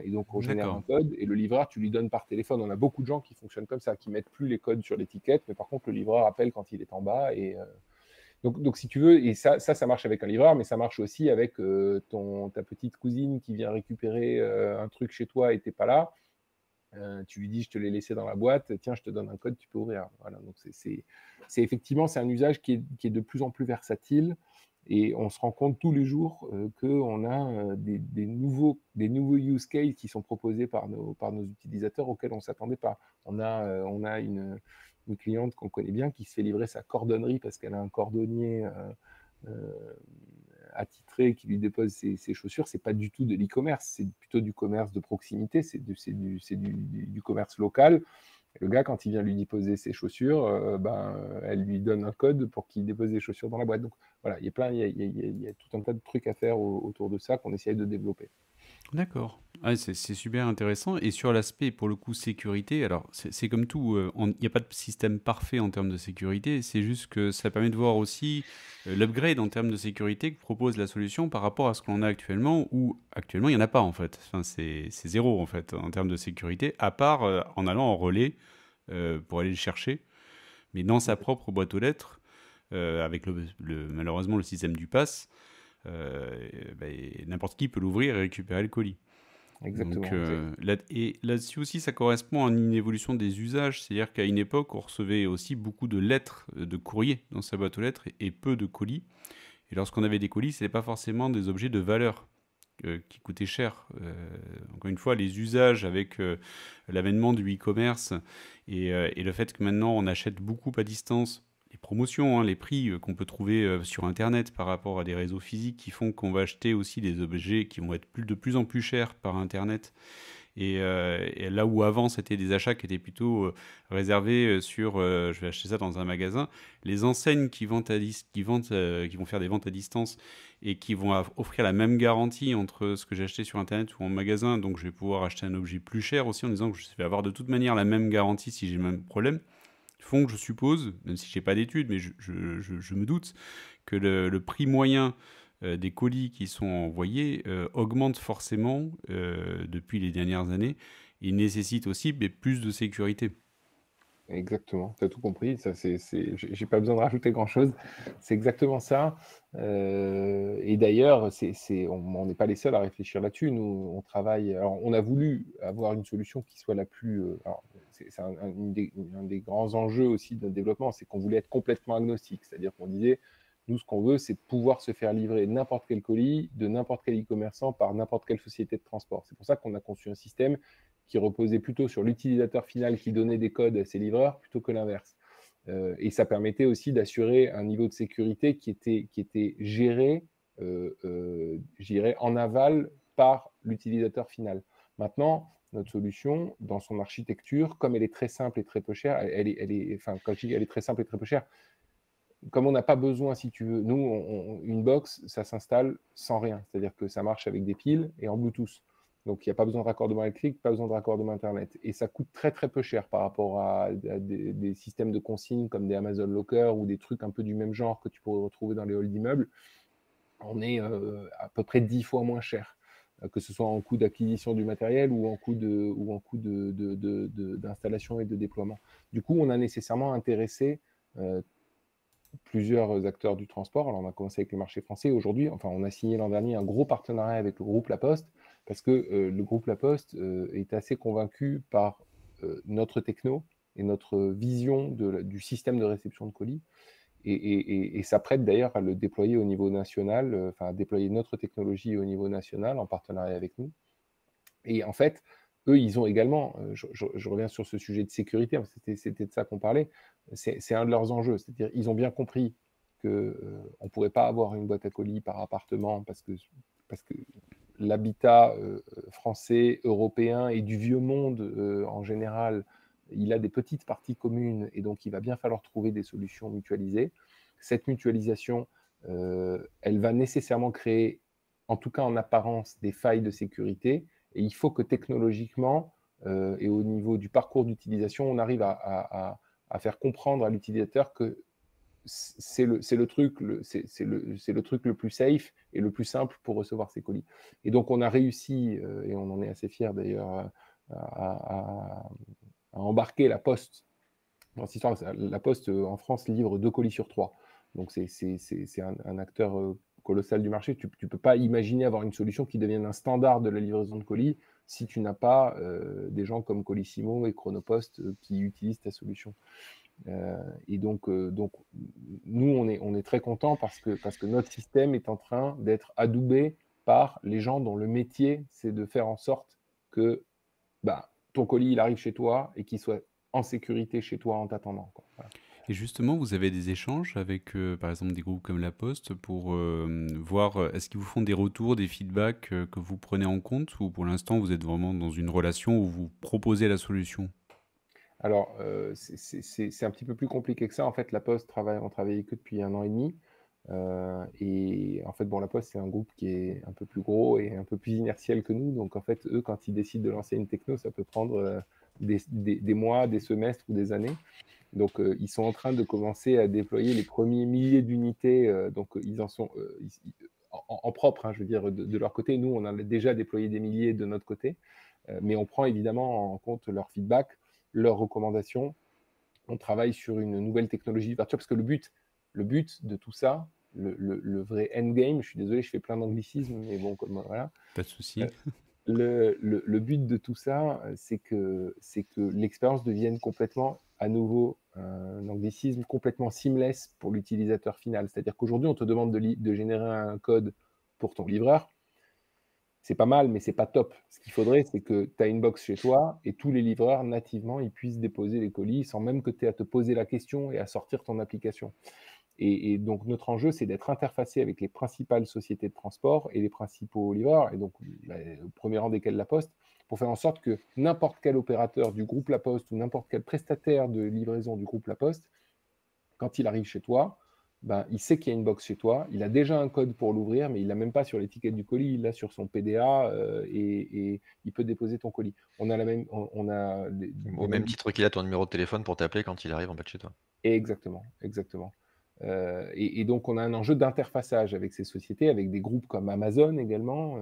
Et donc, on génère un code et le livreur, tu lui donnes par téléphone. On a beaucoup de gens qui fonctionnent comme ça, qui mettent plus les codes sur l'étiquette, mais par contre, le livreur appelle quand il est en bas. Et donc, si tu veux, et ça marche avec un livreur, mais ça marche aussi avec ta petite cousine qui vient récupérer un truc chez toi et t'es pas là. Tu lui dis, je te l'ai laissé dans la boîte, tiens, je te donne un code, tu peux ouvrir. Voilà, donc effectivement, c'est un usage qui est de plus en plus versatile. Et on se rend compte tous les jours qu'on a des nouveaux use cases qui sont proposés par nos utilisateurs auxquels on ne s'attendait pas. On a une cliente qu'on connaît bien qui se fait livrer sa cordonnerie parce qu'elle a un cordonnier attitré qui lui dépose ses chaussures. C'est pas du tout de l'e-commerce, c'est plutôt du commerce de proximité, c'est du commerce local. Le gars, quand il vient lui déposer ses chaussures, elle lui donne un code pour qu'il dépose les chaussures dans la boîte. Donc voilà, il y a tout un tas de trucs à faire autour de ça qu'on essaye de développer.
D'accord. Ah, c'est super intéressant. Et sur l'aspect, pour le coup, sécurité, alors c'est comme tout, il n'y a pas de système parfait en termes de sécurité, c'est juste que ça permet de voir aussi l'upgrade en termes de sécurité que propose la solution par rapport à ce qu'on a actuellement, où actuellement il n'y en a pas en fait. Enfin, c'est zéro en fait en termes de sécurité, à part en allant en relais pour aller le chercher, mais dans sa propre boîte aux lettres, avec malheureusement le système du pass. N'importe qui peut l'ouvrir et récupérer le colis.
Exactement.
Donc, et là-dessus aussi, ça correspond à une évolution des usages. C'est-à-dire qu'à une époque, on recevait aussi beaucoup de lettres, de courriers dans sa boîte aux lettres et peu de colis. Et lorsqu'on avait des colis, ce n'était pas forcément des objets de valeur qui coûtaient cher. Encore une fois, les usages avec l'avènement du e-commerce et le fait que maintenant on achète beaucoup à distance, promotions, hein, les prix qu'on peut trouver sur Internet par rapport à des réseaux physiques qui font qu'on va acheter aussi des objets qui vont être de plus en plus chers par Internet. Et là où avant c'était des achats qui étaient plutôt réservés sur je vais acheter ça dans un magasin, les enseignes qui vont faire des ventes à distance et qui vont offrir la même garantie entre ce que j'ai acheté sur Internet ou en magasin, donc je vais pouvoir acheter un objet plus cher aussi en disant que je vais avoir de toute manière la même garantie si j'ai le même problème, font que je suppose, même si je n'ai pas d'études, mais je me doute que le prix moyen des colis qui sont envoyés augmente forcément depuis les dernières années. Il nécessite aussi plus de sécurité.
Exactement, tu as tout compris. Ça, j'ai pas besoin de rajouter grand-chose. C'est exactement ça. Et d'ailleurs, on n'est pas les seuls à réfléchir là-dessus. Nous, on travaille. Alors, on a voulu avoir une solution qui soit la plus. Alors, c'est un des grands enjeux aussi de notre développement, c'est qu'on voulait être complètement agnostique. C'est-à-dire qu'on disait, nous, ce qu'on veut, c'est pouvoir se faire livrer n'importe quel colis de n'importe quel e-commerçant par n'importe quelle société de transport. C'est pour ça qu'on a conçu un système qui reposait plutôt sur l'utilisateur final qui donnait des codes à ses livreurs plutôt que l'inverse. Et ça permettait aussi d'assurer un niveau de sécurité qui était géré, je dirais, en aval par l'utilisateur final. Maintenant, notre solution, dans son architecture, comme elle est très simple et très peu chère, enfin, quand je dis elle est très simple et très peu chère, comme on n'a pas besoin, si tu veux, nous, une box, ça s'installe sans rien. C'est-à-dire que ça marche avec des piles et en Bluetooth. Donc, il n'y a pas besoin de raccordement électrique, pas besoin de raccordement Internet. Et ça coûte très, très peu cher par rapport à des systèmes de consigne comme des Amazon Locker ou des trucs un peu du même genre que tu pourrais retrouver dans les halls d'immeubles. On est à peu près 10 fois moins cher, que ce soit en coût d'acquisition du matériel ou en coût d'installation et de déploiement. Du coup, on a nécessairement intéressé plusieurs acteurs du transport. Alors, on a commencé avec le marché français. Aujourd'hui, enfin, on a signé l'an dernier un gros partenariat avec le groupe La Poste parce que le groupe La Poste est assez convaincu par notre techno et notre vision du système de réception de colis et s'apprête d'ailleurs à le déployer au niveau national, enfin, à déployer notre technologie au niveau national en partenariat avec nous. Et en fait, eux, ils ont également, je reviens sur ce sujet de sécurité, c'était de ça qu'on parlait, c'est un de leurs enjeux, c'est-à-dire ils ont bien compris qu'on ne pourrait pas avoir une boîte à colis par appartement parce que l'habitat français, européen et du vieux monde en général, il a des petites parties communes et donc il va bien falloir trouver des solutions mutualisées. Cette mutualisation, elle va nécessairement créer, en tout cas en apparence, des failles de sécurité. Et il faut que technologiquement et au niveau du parcours d'utilisation, on arrive à faire comprendre à l'utilisateur que c'est le truc le plus safe et le plus simple pour recevoir ses colis. Et donc on a réussi, et on en est assez fiers d'ailleurs, à embarquer la Poste dans cette histoire. La Poste en France livre 2 colis sur 3. Donc c'est un acteur colossal du marché. Tu ne peux pas imaginer avoir une solution qui devienne un standard de la livraison de colis si tu n'as pas des gens comme Colissimo et Chronopost qui utilisent ta solution. Et donc, nous, on est très contents parce que notre système est en train d'être adoubé par les gens dont le métier, c'est de faire en sorte que ton colis, il arrive chez toi et qu'il soit en sécurité chez toi en t'attendant. Voilà.
Et justement, vous avez des échanges avec, par exemple, des groupes comme La Poste pour voir, est-ce qu'ils vous font des retours, des feedbacks que vous prenez en compte, ou pour l'instant, vous êtes vraiment dans une relation où vous proposez la solution?
Alors, c'est un petit peu plus compliqué que ça. En fait, La Poste on travaillait que depuis 1 an et demi. Et en fait, bon, La Poste, c'est un groupe qui est un peu plus gros et un peu plus inertiel que nous. Donc, en fait, eux, quand ils décident de lancer une techno, ça peut prendre des mois, des semestres ou des années. Donc, ils sont en train de commencer à déployer les premiers milliers d'unités. Donc, ils en sont en propre, hein, je veux dire, de leur côté. Nous, on en a déjà déployé des milliers de notre côté. Mais on prend évidemment en compte leur feedback, leurs recommandations. On travaille sur une nouvelle technologie virtuelle parce que le but de tout ça, le vrai endgame, je suis désolé, je fais plein d'anglicismes, mais bon, comme voilà.
Pas de souci.
Le but de tout ça, c'est que l'expérience devienne complètement, à nouveau, un anglicisme complètement seamless pour l'utilisateur final. C'est-à-dire qu'aujourd'hui, on te demande de générer un code pour ton livreur. c'est pas mal, mais c'est pas top. Ce qu'il faudrait, c'est que tu as une box chez toi et tous les livreurs, nativement, ils puissent déposer les colis sans même que tu aies à te poser la question et à sortir ton application. Et donc, notre enjeu, c'est d'être interfacé avec les principales sociétés de transport et les principaux livreurs, et donc, au premier rang desquels La Poste, pour faire en sorte que n'importe quel opérateur du groupe La Poste ou n'importe quel prestataire de livraison du groupe La Poste, quand il arrive chez toi, ben, il sait qu'il y a une box chez toi, il a déjà un code pour l'ouvrir, mais il l'a même pas sur l'étiquette du colis, il l'a sur son PDA, et il peut déposer ton colis. On a la même, on a
Au même titre qu'il a ton numéro de téléphone pour t'appeler quand il arrive en bas de chez toi.
Exactement, exactement. Et donc, on a un enjeu d'interfaçage avec ces sociétés, avec des groupes comme Amazon également,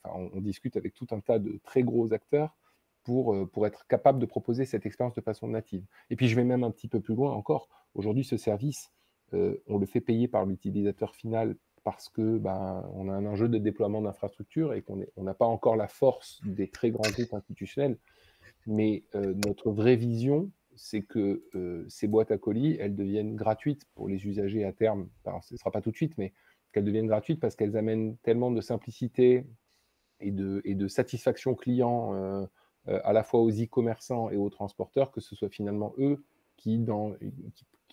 enfin, on discute avec tout un tas de très gros acteurs pour être capable de proposer cette expérience de façon native. Et puis, je vais même un petit peu plus loin encore. Aujourd'hui, ce service, on le fait payer par l'utilisateur final parce que on a un enjeu de déploiement d'infrastructures et on n'a pas encore la force des très grands groupes institutionnels. Mais notre vraie vision, c'est que ces boîtes à colis, elles deviennent gratuites pour les usagers à terme. Alors, ce ne sera pas tout de suite, mais qu'elles deviennent gratuites parce qu'elles amènent tellement de simplicité et de satisfaction client à la fois aux e-commerçants et aux transporteurs, que ce soit finalement eux qui,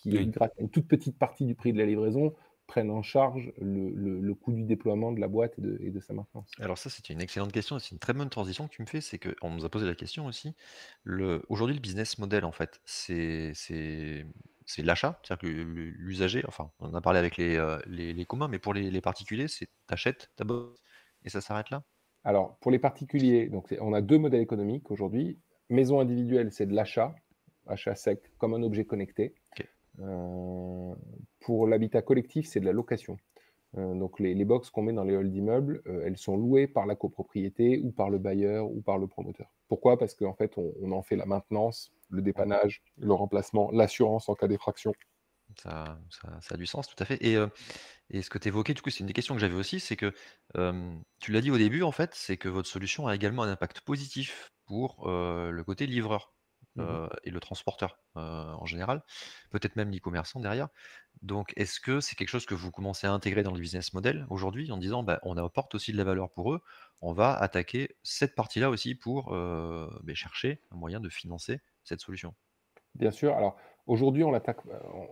Oui.
grâce à une toute petite partie du prix de la livraison, prennent en charge le coût du déploiement de la boîte et de sa maintenance.
Alors ça, c'est une excellente question et c'est une très bonne transition que tu me fais, c'est qu'on nous a posé la question aussi. Aujourd'hui, le business model, en fait, c'est l'achat, c'est-à-dire que l'usager, enfin, on en a parlé avec les communs, mais pour les particuliers, c'est t'achètes ta box et ça s'arrête là?
Alors, pour les particuliers, donc on a 2 modèles économiques aujourd'hui. Maison individuelle, c'est de l'achat, achat sec, comme un objet connecté.
OK.
Pour l'habitat collectif, c'est de la location. Donc les box qu'on met dans les halls d'immeubles, elles sont louées par la copropriété ou par le bailleur ou par le promoteur. Pourquoi? Parce qu'en fait, on en fait la maintenance, le dépannage, le remplacement, l'assurance en cas d'effraction.
Ça a du sens, tout à fait et ce que tu évoquais, du coup, c'est une des questions que j'avais aussi, c'est que, tu l'as dit au début, en fait, c'est que votre solution a également un impact positif pour, le côté livreur,
Mmh.
et le transporteur, en général, peut-être même l'e-commerçant derrière. Donc est-ce que c'est quelque chose que vous commencez à intégrer dans le business model aujourd'hui en disant: «Bah, on apporte aussi de la valeur pour eux, on va attaquer cette partie-là aussi pour, chercher un moyen de financer cette solution»?
Bien sûr. Alors aujourd'hui, on l'attaque,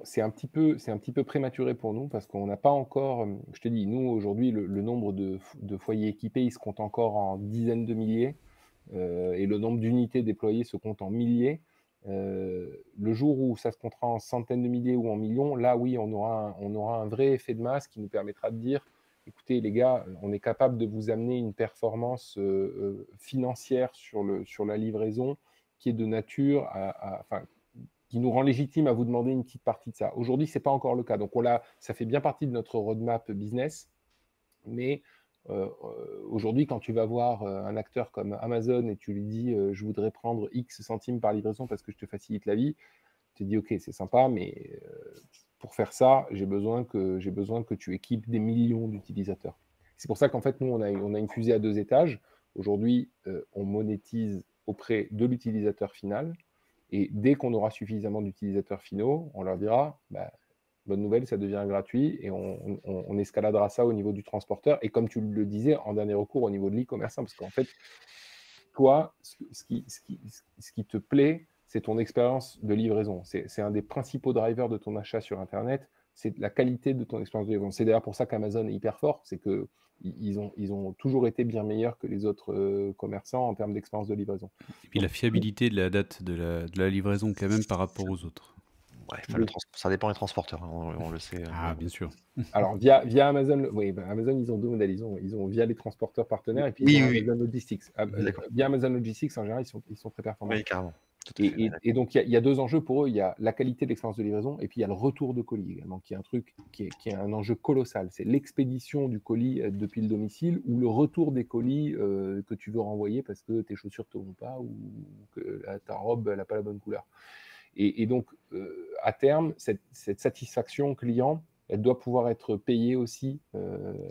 c'est un petit peu prématuré pour nous parce qu'on n'a pas encore, je te dis, nous aujourd'hui, le nombre de foyers équipés, il se compte encore en dizaines de milliers, et le nombre d'unités déployées se compte en milliers. Le jour où ça se comptera en centaines de milliers ou en millions, là oui, on aura un vrai effet de masse qui nous permettra de dire: «Écoutez les gars, on est capable de vous amener une performance, financière sur la livraison qui est de nature enfin, qui nous rend légitime à vous demander une petite partie de ça. Aujourd'hui, ce n'est pas encore le cas. Donc, ça fait bien partie de notre roadmap business. Mais aujourd'hui, quand tu vas voir un acteur comme Amazon et tu lui dis je voudrais prendre X centimes par livraison parce que je te facilite la vie, tu te dis ok, c'est sympa, mais pour faire ça, j'ai besoin que tu équipes des millions d'utilisateurs. C'est pour ça qu'en fait, nous, on a une fusée à 2 étages. Aujourd'hui, on monétise auprès de l'utilisateur final. Et dès qu'on aura suffisamment d'utilisateurs finaux, on leur dira, bonne nouvelle, ça devient gratuit et on escaladera ça au niveau du transporteur. Et comme tu le disais, en dernier recours, au niveau de l'e-commerçant, parce qu'en fait, toi, ce qui te plaît, c'est ton expérience de livraison. C'est un des principaux drivers de ton achat sur Internet, c'est la qualité de ton expérience de livraison. C'est d'ailleurs pour ça qu'Amazon est hyper fort, c'est que ils ont toujours été bien meilleurs que les autres commerçants en termes d'expérience de livraison.
Et puis la fiabilité de la date de la livraison quand même par rapport aux autres.
Ouais, enfin, le ça dépend des transporteurs, hein, on le sait,
Ah, bien sûr.
Alors, via Amazon, oui, Amazon, ils ont 2 modèles. Ils ont via les transporteurs partenaires et puis ils ont
oui.
Amazon Logistics.
D'accord.
Via Amazon Logistics, en général, ils sont très performants.
Oui, carrément. Tout à fait, ouais,
Et donc, il y a 2 enjeux pour eux. Il y a la qualité de l'expérience de livraison et puis il y a le retour de colis également, qui est un truc qui est un enjeu colossal. C'est l'expédition du colis depuis le domicile ou le retour des colis que tu veux renvoyer parce que tes chaussures ne te vont pas ou que ta robe n'a pas la bonne couleur. Et donc, à terme, cette satisfaction client, elle doit pouvoir être payée aussi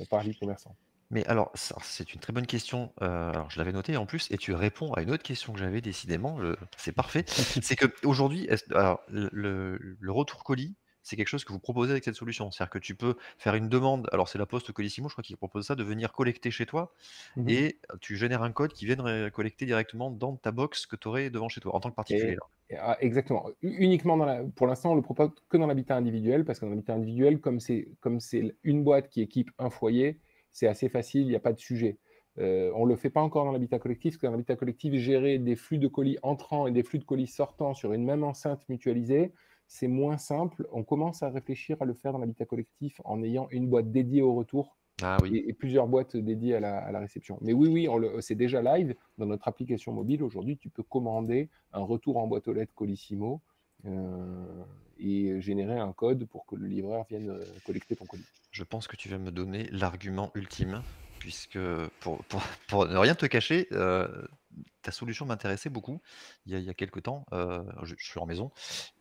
par l'e-commerçant.
Mais alors, ça c'est une très bonne question, alors je l'avais noté en plus et tu réponds à une autre question que j'avais décidément, c'est parfait. C'est qu'aujourd'hui, alors le retour colis, c'est quelque chose que vous proposez avec cette solution. C'est-à-dire que tu peux faire une demande, alors c'est la Poste Colissimo, je crois qu'ils proposent ça, de venir collecter chez toi
Mmh.
et tu génères un code qui vient collecter directement dans ta box que tu aurais devant chez toi, en tant que particulier,
Et
là.
exactement. Uniquement pour l'instant, on le propose que dans l'habitat individuel, parce que dans l'habitat individuel, comme c'est une boîte qui équipe un foyer, c'est assez facile, il n'y a pas de sujet. On le fait pas encore dans l'habitat collectif, parce que dans l'habitat collectif, gérer des flux de colis entrants et des flux de colis sortants sur une même enceinte mutualisée, c'est moins simple. On commence à réfléchir à le faire dans l'habitat collectif en ayant une boîte dédiée au retour
Ah oui.
et plusieurs boîtes dédiées à la réception. Mais oui, oui, c'est déjà live dans notre application mobile. Aujourd'hui, tu peux commander un retour en boîte aux lettres Colissimo et générer un code pour que le livreur vienne collecter ton colis.
Je pense que tu vas me donner l'argument ultime, puisque pour ne rien te cacher, ta solution m'intéressait beaucoup il y a quelque temps, je suis en maison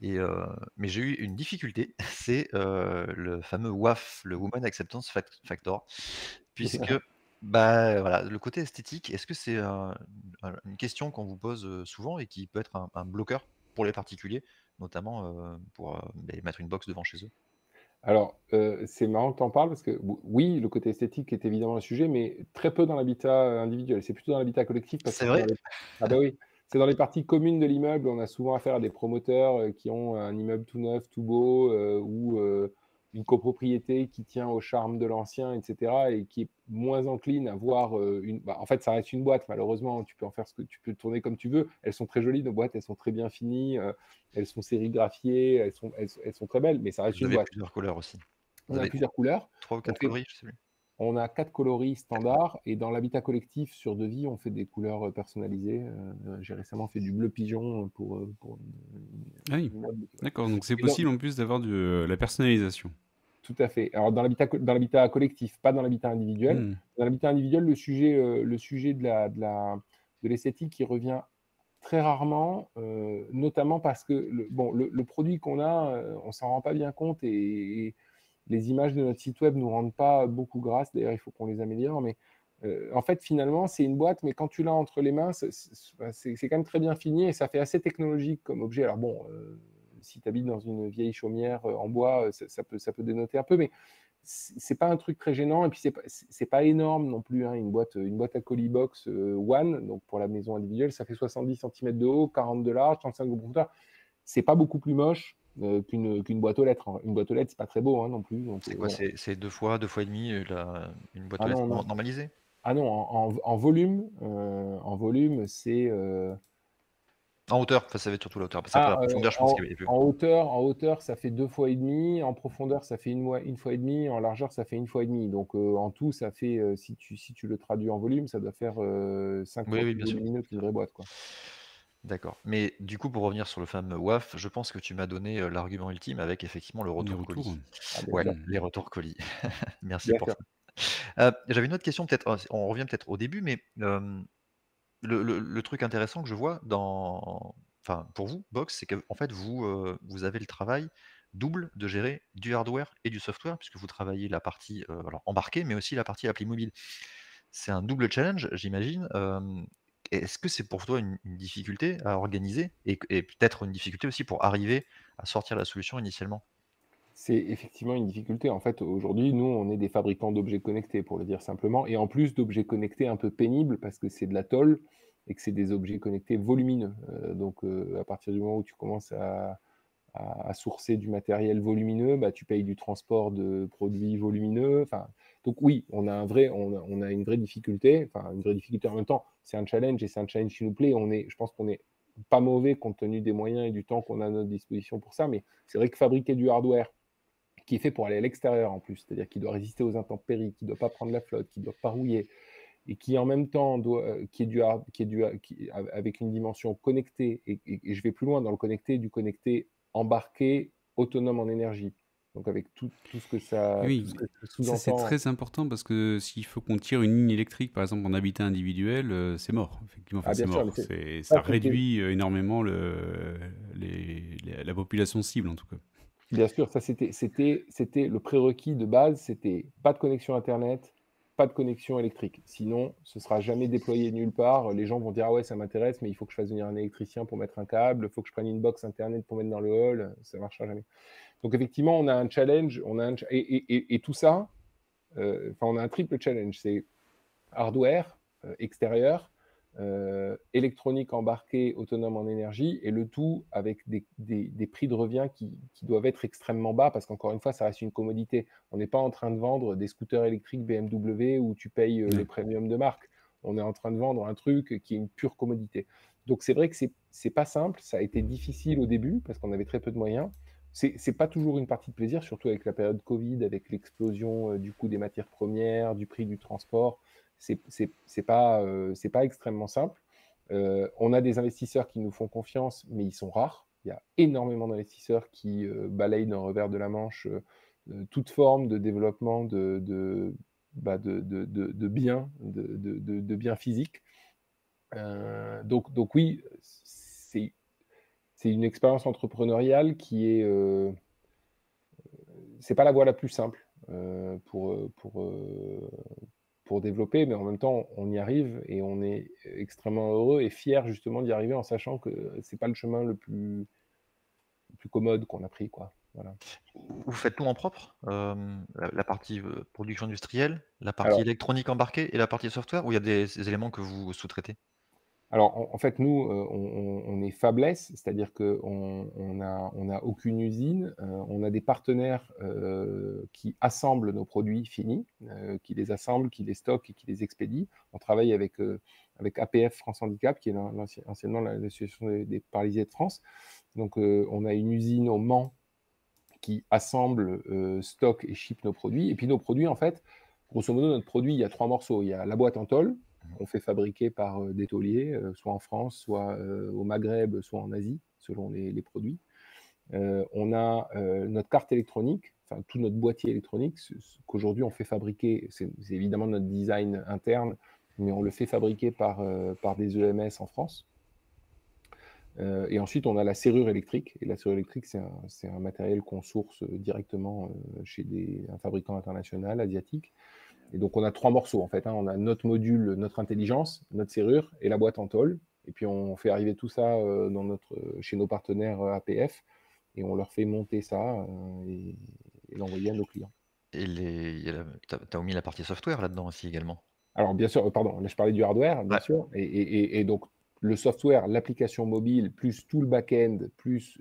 et mais j'ai eu une difficulté, c'est, le fameux WAF, le Woman Acceptance Factor, puisque, bah, voilà, le côté esthétique, est-ce que c'est une question qu'on vous pose, souvent et qui peut être un bloqueur pour les particuliers, notamment, pour, beh, mettre une box devant chez eux?
Alors, c'est marrant que tu en parles parce que oui, le côté esthétique est évidemment un sujet, mais très peu dans l'habitat individuel. C'est plutôt dans l'habitat collectif parce que
C'est
c'est
vrai?
dans les ah bah oui, c'est dans les parties communes de l'immeuble. On a souvent affaire à des promoteurs, qui ont un immeuble tout neuf, tout beau, ou une copropriété qui tient au charme de l'ancien et cetera et qui est moins encline à voir, en fait, ça reste une boîte malheureusement. Tu peux en faire ce que tu peux tourner comme tu veux. Elles sont très jolies nos boîtes, elles sont très bien finies, elles sont sérigraphiées, elles sont très belles, mais ça reste
Vous
une
avez
boîte.
plusieurs couleurs aussi. Vous
On a
avez
plusieurs couleurs.
3 ou
On
4
fait
coloris, je sais plus.
on a 4 coloris
4 coloris.
standards et dans l'habitat collectif sur devis, on fait des couleurs, personnalisées. J'ai récemment fait du bleu pigeon, pour
Ah oui,
une immeuble qui voilà.
d'accord, donc c'est
Et donc
possible en plus d'avoir la personnalisation.
tout à fait. Alors dans l'habitat collectif, pas dans l'habitat individuel.
Hmm.
Dans l'habitat individuel, le sujet de l'esthétique, il revient très rarement, notamment parce que le produit qu'on a, on s'en rend pas bien compte et les images de notre site web nous rendent pas beaucoup grâce. D'ailleurs, il faut qu'on les améliore. Mais en fait, finalement, c'est une boîte, mais quand tu l'as entre les mains, c'est quand même très bien fini et ça fait assez technologique comme objet. Alors bon, si tu habites dans une vieille chaumière en bois, ça peut dénoter un peu, mais c'est pas un truc très gênant. Et puis c'est pas énorme non plus, hein. Une boîte à colis box One, donc pour la maison individuelle, ça fait 70 centimètres de haut, 40 de large, 35 de profondeur. C'est pas beaucoup plus moche qu'une boîte aux lettres, hein. Une boîte aux lettres, c'est pas très beau, hein, non plus. Donc
C'est quoi?
voilà.
C'est 2 fois et demi, une boîte
Ah
aux lettres
non, non.
normalisée?
Ah non, en volume, c'est
En hauteur, enfin, ça va être surtout la hauteur, parce qu'après la
ah,
profondeur, je pense
en
qu'il y a plus.
en hauteur, ça fait 2 fois et demi, en profondeur, ça fait une fois et demi, en largeur, ça fait une fois et demi. Donc en tout, ça fait, si tu le traduis en volume, ça doit faire 5
Oui,
fois
oui,
plus
bien sûr.
volumineux qu'une vraie boîte, quoi.
D'accord. Mais du coup, pour revenir sur le fameux WAF, je pense que tu m'as donné, l'argument ultime avec effectivement le
Les
retour
retours.
colis.
Ah bien
Ouais,
sûr,
Hmm.
les retours colis. Merci
bien
pour
sûr.
ça. J'avais une autre question peut-être, on revient peut-être au début, mais le truc intéressant que je vois pour vous, Box, c'est qu'en fait, vous avez le travail double de gérer du hardware et du software, puisque vous travaillez la partie, alors embarquée, mais aussi la partie appli mobile. C'est un double challenge, j'imagine. Est-ce que c'est pour toi une difficulté à organiser et peut-être une difficulté aussi pour arriver à sortir la solution initialement?
C'est effectivement une difficulté. En fait, aujourd'hui, nous, on est des fabricants d'objets connectés, pour le dire simplement, et en plus d'objets connectés un peu pénibles parce que c'est de la tôle et que c'est des objets connectés volumineux. Donc, à partir du moment où tu commences à sourcer du matériel volumineux, bah, tu payes du transport de produits volumineux. Enfin, donc oui, on a une vraie difficulté. Enfin, une vraie difficulté en même temps. C'est un challenge et c'est un challenge qui nous plaît. Je pense qu'on est pas mauvais compte tenu des moyens et du temps qu'on a à notre disposition pour ça. Mais c'est vrai que fabriquer du hardware qui est fait pour aller à l'extérieur en plus, c'est-à-dire qui doit résister aux intempéries, qui ne doit pas prendre la flotte, qui ne doit pas rouiller, et qui en même temps qui est avec une dimension connectée, et je vais plus loin dans le connecté, du connecté embarqué, autonome en énergie. Donc avec tout ce que
Et
ça, tout ce
oui,
que ça
ça c'est
sous-entend.
très important parce que s'il faut qu'on tire une ligne électrique, par exemple en habitat individuel, c'est mort. Effectivement, enfin
Ah
c'est
bien sûr, mais
mort. Ça
ça, c'était
réduit énormément la population cible en tout cas.
bien sûr, ça c'était le prérequis de base, c'était pas de connexion internet, pas de connexion électrique. Sinon, ce ne sera jamais déployé nulle part. Les gens vont dire, ah ouais, ça m'intéresse, mais il faut que je fasse venir un électricien pour mettre un câble, il faut que je prenne une box Internet pour mettre dans le hall, ça ne marchera jamais. Donc effectivement, on a un challenge, et tout ça, on a un triple challenge, c'est hardware extérieur, électronique embarquée, autonome en énergie, et le tout avec des prix de revient qui doivent être extrêmement bas, parce qu'encore une fois, ça reste une commodité. On n'est pas en train de vendre des scooters électriques BMW où tu payes les premiums de marque. On est en train de vendre un truc qui est une pure commodité. Donc c'est vrai que c'est pas simple, ça a été difficile au début, parce qu'on avait très peu de moyens. C'est pas toujours une partie de plaisir, surtout avec la période Covid, avec l'explosion du coût des matières premières, du prix du transport. C'est pas extrêmement simple. On a des investisseurs qui nous font confiance, mais ils sont rares. Il y a énormément d'investisseurs qui balayent d'un revers de la Manche toute forme de développement de biens, de biens physiques. Donc oui, c'est une expérience entrepreneuriale qui est... c'est pas la voie la plus simple pour développer, mais en même temps, on y arrive et on est extrêmement heureux et fier justement d'y arriver en sachant que c'est pas le chemin le plus commode qu'on a pris, quoi. Voilà.
Vous faites tout en propre? La partie, production industrielle, la partie
Alors,
électronique embarquée et la partie software, ou il y a des éléments que vous sous-traitez?
Alors, en fait, nous, on est fabless, c'est-à-dire qu'on n'a aucune usine. On a des partenaires qui assemblent nos produits finis, qui les assemblent, qui les stockent et qui les expédient. On travaille avec APF France Handicap, qui est anciennement l'association des paralysés de France. Donc, on a une usine au Mans qui assemble, stocke et ship nos produits. Et puis nos produits, en fait, grosso modo, notre produit, il y a 3 morceaux. Il y a la boîte en tôle, qu'on fait fabriquer par des tauliers, soit en France, soit au Maghreb, soit en Asie, selon les produits. On a notre carte électronique, enfin tout notre boîtier électronique, ce qu'aujourd'hui on fait fabriquer, c'est évidemment notre design interne, mais on le fait fabriquer par des EMS en France. Et ensuite, on a la serrure électrique. Et la serrure électrique, c'est un matériel qu'on source directement chez un fabricant international, asiatique. Et donc, on a 3 morceaux, en fait. On a notre module, notre intelligence, notre serrure et la boîte en tôle. Et puis, on fait arriver tout ça chez nos partenaires APF. Et on leur fait monter ça et l'envoyer à nos clients.
Et tu as omis la partie software là-dedans aussi également?
Alors, bien sûr, pardon, là, je parlais du hardware, bien
Ouais.
sûr. Et donc, le software, l'application mobile, plus tout le back-end, plus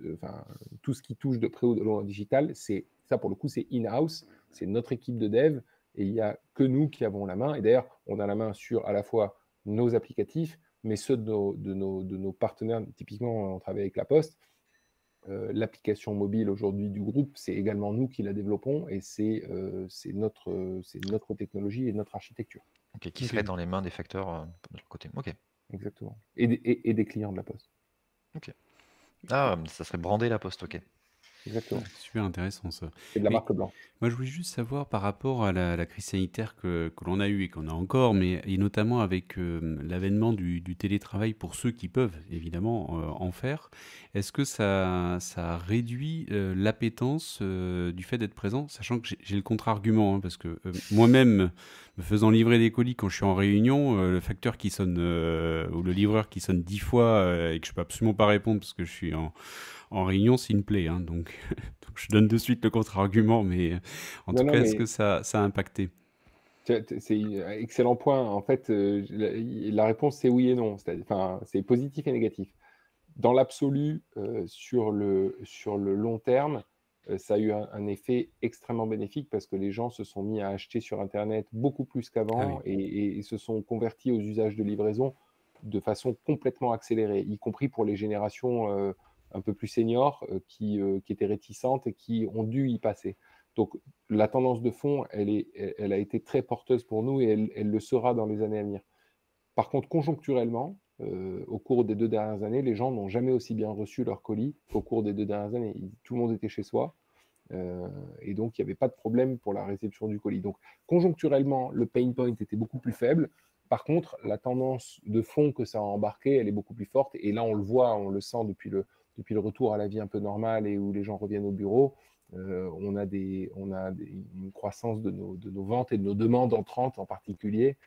tout ce qui touche de près ou de loin au digital, ça, pour le coup, c'est in-house. C'est notre équipe de dev. Et il n'y a que nous qui avons la main. Et d'ailleurs, on a la main sur à la fois nos applicatifs, mais ceux de nos partenaires. Typiquement, on travaille avec La Poste. L'application mobile aujourd'hui du groupe, c'est également nous qui la développons et c'est notre technologie et notre architecture.
OK, qui serait dans les mains des facteurs, de leur côté. OK.
Exactement. Et des clients de La Poste.
OK. Ah, ça serait brandé La Poste, OK.
Exactement.
Super intéressant ça.
C'est de la
Mais
marque blanche.
moi, je voulais juste savoir par rapport à la crise sanitaire que l'on a eue et qu'on a encore, mais et notamment avec l'avènement du télétravail pour ceux qui peuvent évidemment en faire, est-ce que ça a réduit l'appétence du fait d'être présent, sachant que j'ai le contre-argument, hein, parce que moi-même, me faisant livrer des colis quand je suis en réunion, le facteur qui sonne ou le livreur qui sonne 10 fois et que je peux absolument pas répondre parce que je suis en réunion, c'est une plaie, hein, donc je donne de suite le contre-argument, mais en tout cas, est-ce que ça a impacté?
C'est un excellent point. En fait, la réponse, c'est oui et non. C'est positif et négatif. Dans l'absolu, sur le long terme, ça a eu un effet extrêmement bénéfique parce que les gens se sont mis à acheter sur Internet beaucoup plus qu'avant et se sont convertis aux usages de livraison de façon complètement accélérée, y compris pour les générations un peu plus seniors qui étaient réticentes et qui ont dû y passer. Donc, la tendance de fond, elle a été très porteuse pour nous et elle le sera dans les années à venir. Par contre, conjoncturellement, au cours des 2 dernières années, les gens n'ont jamais aussi bien reçu leur colis qu'au cours des 2 dernières années. Tout le monde était chez soi et donc il n'y avait pas de problème pour la réception du colis. Donc, conjoncturellement, le pain point était beaucoup plus faible. Par contre, la tendance de fond que ça a embarqué, elle est beaucoup plus forte. Et là, on le voit, on le sent depuis le retour à la vie un peu normale et où les gens reviennent au bureau. une croissance de nos ventes et de nos demandes entrantes en particulier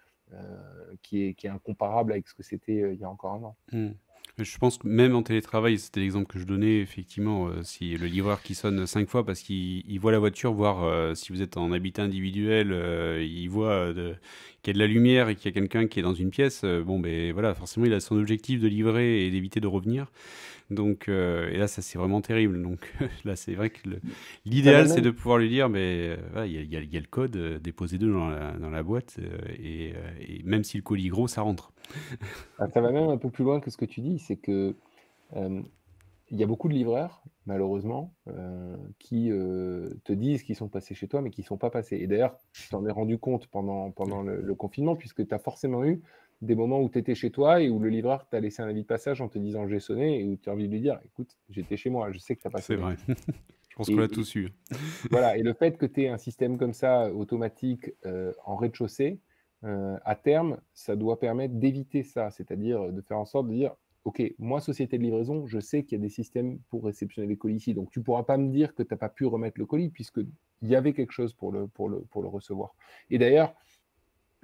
qui est incomparable avec ce que c'était il y a encore un an.
Hmm. Je pense que même en télétravail, c'était l'exemple que je donnais, effectivement, si le livreur qui sonne 5 fois parce qu'il voit la voiture, voir si vous êtes en habitat individuel, il voit qu'il y a de la lumière et qu'il y a quelqu'un qui est dans une pièce, bon, ben voilà, forcément, il a son objectif de livrer et d'éviter de revenir. Donc, et là, ça c'est vraiment terrible. Donc là, c'est vrai que
Ça va
l'idéal, c'est
même
de pouvoir lui dire, mais voilà, il y a le code, déposez-le dans la boîte, et même si le colis est gros, ça rentre.
ça va même un peu plus loin que ce que tu dis, c'est que il y a beaucoup de livreurs, malheureusement, qui te disent qu'ils sont passés chez toi, mais qui ne sont pas passés. Et d'ailleurs, tu t'en es rendu compte pendant le confinement, puisque tu as forcément eu des moments où tu étais chez toi et où le livreur t'a laissé un avis de passage en te disant j'ai sonné et où tu as envie de lui dire écoute, j'étais chez moi, je sais que tu n'as pas
C'est
sonné.
vrai. Je pense qu'on l'a
Et
tous eu.
voilà, et le fait que tu aies un système comme ça, automatique, en rez-de-chaussée, à terme, ça doit permettre d'éviter ça. C'est-à-dire, de faire en sorte de dire: «OK, moi, société de livraison, je sais qu'il y a des systèmes pour réceptionner les colis ici, donc tu ne pourras pas me dire que tu as pas pu remettre le colis puisqu'il y avait quelque chose pour le recevoir». Et d'ailleurs,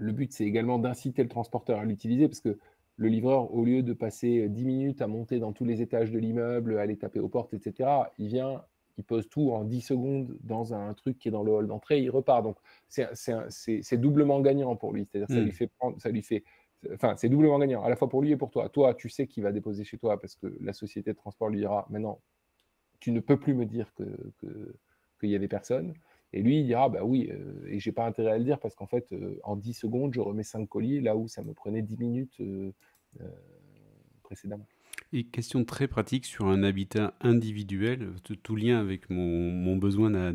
le but, c'est également d'inciter le transporteur à l'utiliser parce que le livreur, au lieu de passer 10 minutes à monter dans tous les étages de l'immeuble, à aller taper aux portes, et cetera, il vient, il pose tout en 10 secondes dans un truc qui est dans le hall d'entrée, il repart. Donc, c'est doublement gagnant pour lui. C'est-à-dire, ça lui
Hmm.
fait prendre, ça lui fait, enfin, c'est doublement gagnant, à la fois pour lui et pour toi. Toi, tu sais qu'il va déposer chez toi parce que la société de transport lui dira, maintenant, tu ne peux plus me dire qu'il y avait personne. Et lui, il dira, bah oui, et j'ai pas intérêt à le dire parce qu'en fait, en 10 secondes, je remets 5 colis là où ça me prenait 10 minutes euh, précédemment.
Et question très pratique sur un habitat individuel, tout lien avec mon besoin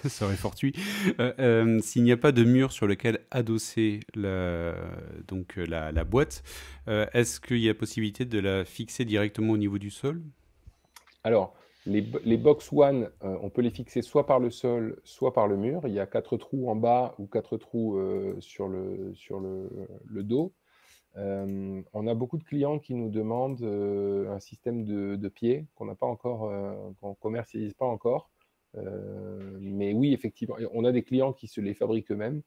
serait fortuit. S'il n'y a pas de mur sur lequel adosser la boîte, est-ce qu'il y a possibilité de la fixer directement au niveau du sol?
Alors, les box one, on peut les fixer soit par le sol, soit par le mur. Il y a 4 trous en bas ou 4 trous sur le dos. On a beaucoup de clients qui nous demandent un système de pieds qu'on n'a pas encore, qu'on commercialise pas encore. Mais oui, effectivement, on a des clients qui se les fabriquent eux-mêmes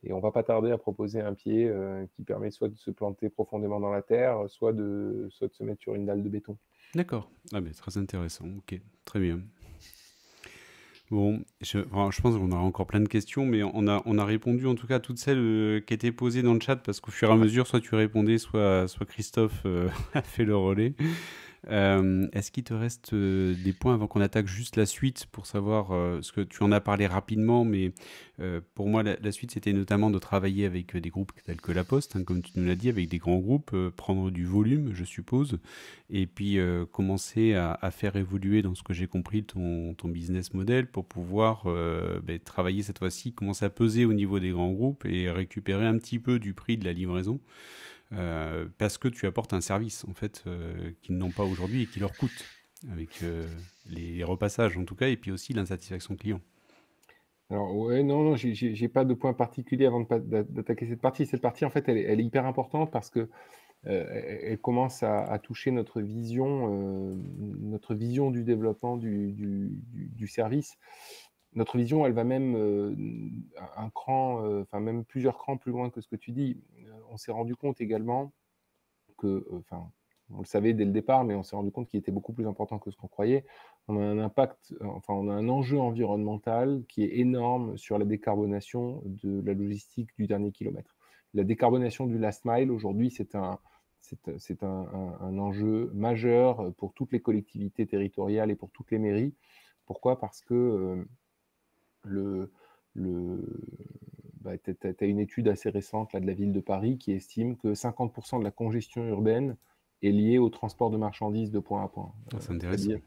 et on va pas tarder à proposer un pied qui permet soit de se planter profondément dans la terre, soit de se mettre sur une dalle de béton.
D'accord. Ah, mais très intéressant. Ok, très bien. Bon, enfin, je pense qu'on aura encore plein de questions, mais on a répondu en tout cas à toutes celles qui étaient posées dans le chat, parce qu'au fur et à mesure, soit tu répondais, soit Christophe a fait le relais. Est-ce qu'il te reste des points avant qu'on attaque juste la suite pour savoir ce que tu en as parlé rapidement, mais pour moi la suite c'était notamment de travailler avec des groupes tels que La Poste, hein, comme tu nous l'as dit, avec des grands groupes, prendre du volume, je suppose, et puis commencer à faire évoluer, dans ce que j'ai compris, ton business model pour pouvoir travailler cette fois-ci, commencer à peser au niveau des grands groupes et récupérer un petit peu du prix de la livraison. Parce que tu apportes un service en fait qu'ils n'ont pas aujourd'hui et qui leur coûte avec les repassages en tout cas, et puis aussi l'insatisfaction client.
Alors, ouais, non, non, j'ai pas de point particulier avant d'attaquer cette partie. Cette partie, en fait, elle est hyper importante parce que elle commence à toucher notre vision du développement du service. Notre vision, elle va même un cran, enfin même plusieurs crans plus loin que ce que tu dis. On s'est rendu compte également que, enfin, on le savait dès le départ, mais on s'est rendu compte qu'il était beaucoup plus important que ce qu'on croyait. On a un impact, enfin, on a un enjeu environnemental qui est énorme sur la décarbonation de la logistique du dernier kilomètre. La décarbonation du last mile, aujourd'hui, c'est un enjeu majeur pour toutes les collectivités territoriales et pour toutes les mairies. Pourquoi? Parce que le, le, tu as une étude assez récente là, de la ville de Paris qui estime que 50% de la congestion urbaine est liée au transport de marchandises de point à point.
C'est intéressant.
C'est-à-dire,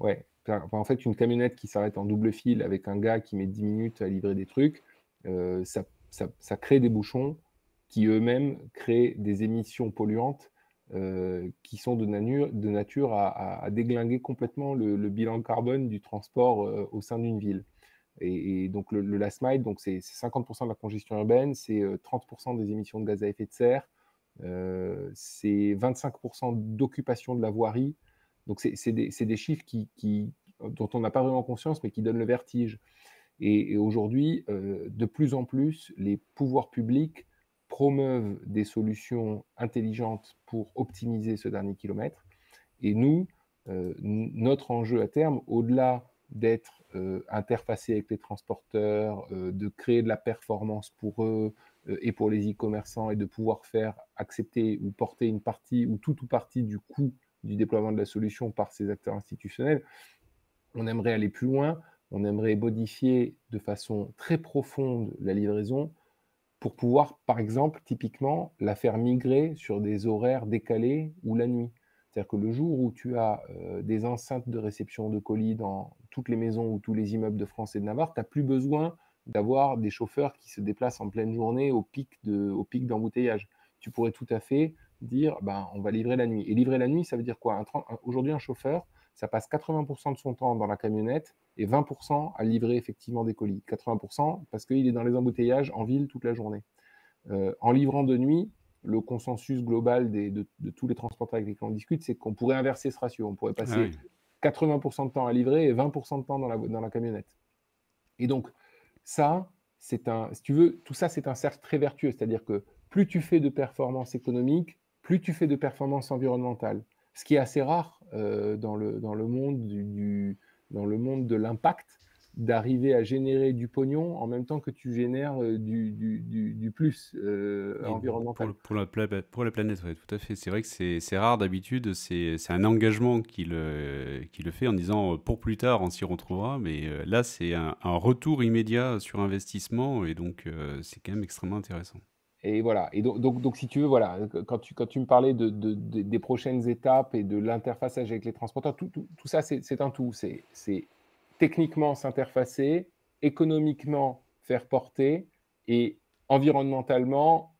ouais, enfin, en fait, une camionnette qui s'arrête en double fil avec un gars qui met 10 minutes à livrer des trucs, ça crée des bouchons qui eux-mêmes créent des émissions polluantes qui sont de nature à déglinguer complètement le bilan carbone du transport au sein d'une ville. Et donc le last mile, donc c'est 50% de la congestion urbaine, c'est 30% des émissions de gaz à effet de serre, c'est 25% d'occupation de la voirie. Donc c'est des chiffres dont on n'a pas vraiment conscience, mais qui donnent le vertige. Et aujourd'hui, de plus en plus, les pouvoirs publics promeuvent des solutions intelligentes pour optimiser ce dernier kilomètre. Et nous, notre enjeu à terme, au-delà d'être interfacé avec les transporteurs, de créer de la performance pour eux et pour les e-commerçants, et de pouvoir faire accepter ou porter une partie ou tout ou partie du coût du déploiement de la solution par ces acteurs institutionnels, on aimerait aller plus loin, on aimerait modifier de façon très profonde la livraison pour pouvoir, par exemple, typiquement, la faire migrer sur des horaires décalés ou la nuit. C'est-à-dire que le jour où tu as des enceintes de réception de colis dans toutes les maisons ou tous les immeubles de France et de Navarre, tu n'as plus besoin d'avoir des chauffeurs qui se déplacent en pleine journée au pic d'embouteillage. Tu pourrais tout à fait dire, on va livrer la nuit. Et livrer la nuit, ça veut dire quoi? Aujourd'hui, un chauffeur, ça passe 80% de son temps dans la camionnette et 20% à livrer effectivement des colis. 80% parce qu'il est dans les embouteillages en ville toute la journée. En livrant de nuit, le consensus global de tous les transporteurs avec lesquels on discute, c'est qu'on pourrait inverser ce ratio. On pourrait passer 80% de temps à livrer et 20% de temps dans la camionnette. Et donc, ça, si tu veux, tout ça, c'est un cercle très vertueux. C'est-à-dire que plus tu fais de performance économique, plus tu fais de performance environnementale. Ce qui est assez rare dans le monde de l'impact, d'arriver à générer du pognon en même temps que tu génères du plus environnemental.
Pour la planète, ouais, tout à fait. C'est vrai que c'est rare d'habitude, c'est un engagement qui le fait en disant pour plus tard on s'y retrouvera, mais là c'est un retour immédiat sur investissement, et donc c'est quand même extrêmement intéressant.
Et voilà. Et donc, si tu veux, voilà, quand tu me parlais des prochaines étapes et de l'interfaçage avec les transporteurs, tout ça, c'est un tout. C'est techniquement s'interfacer, économiquement faire porter et environnementalement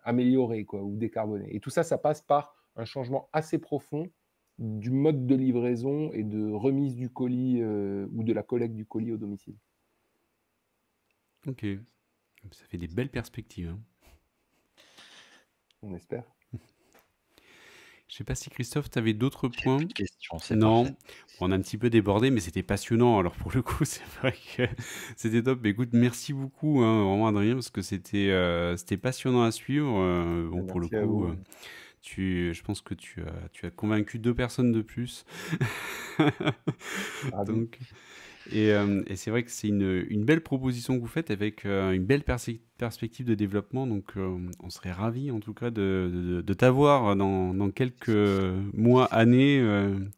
améliorer ou décarboner. Et tout ça, ça passe par un changement assez profond du mode de livraison et de remise du colis ou de la collecte du colis au domicile.
Ok. Ça fait des belles perspectives. Hein.
On espère.
Je ne sais pas si Christophe, tu avais d'autres points.
Plus de questions, c'est
non,
parfait.
On a un petit peu débordé, mais c'était passionnant. Alors pour le coup, c'est vrai que c'était top. Mais écoute, merci beaucoup, vraiment Adrien, parce que c'était passionnant à suivre. Bon, pour le coup, je pense que tu as convaincu 2 personnes de plus. Donc, et c'est vrai que c'est une belle proposition que vous faites avec une belle perspective de développement. Donc, on serait ravis en tout cas de t'avoir dans quelques mois, années,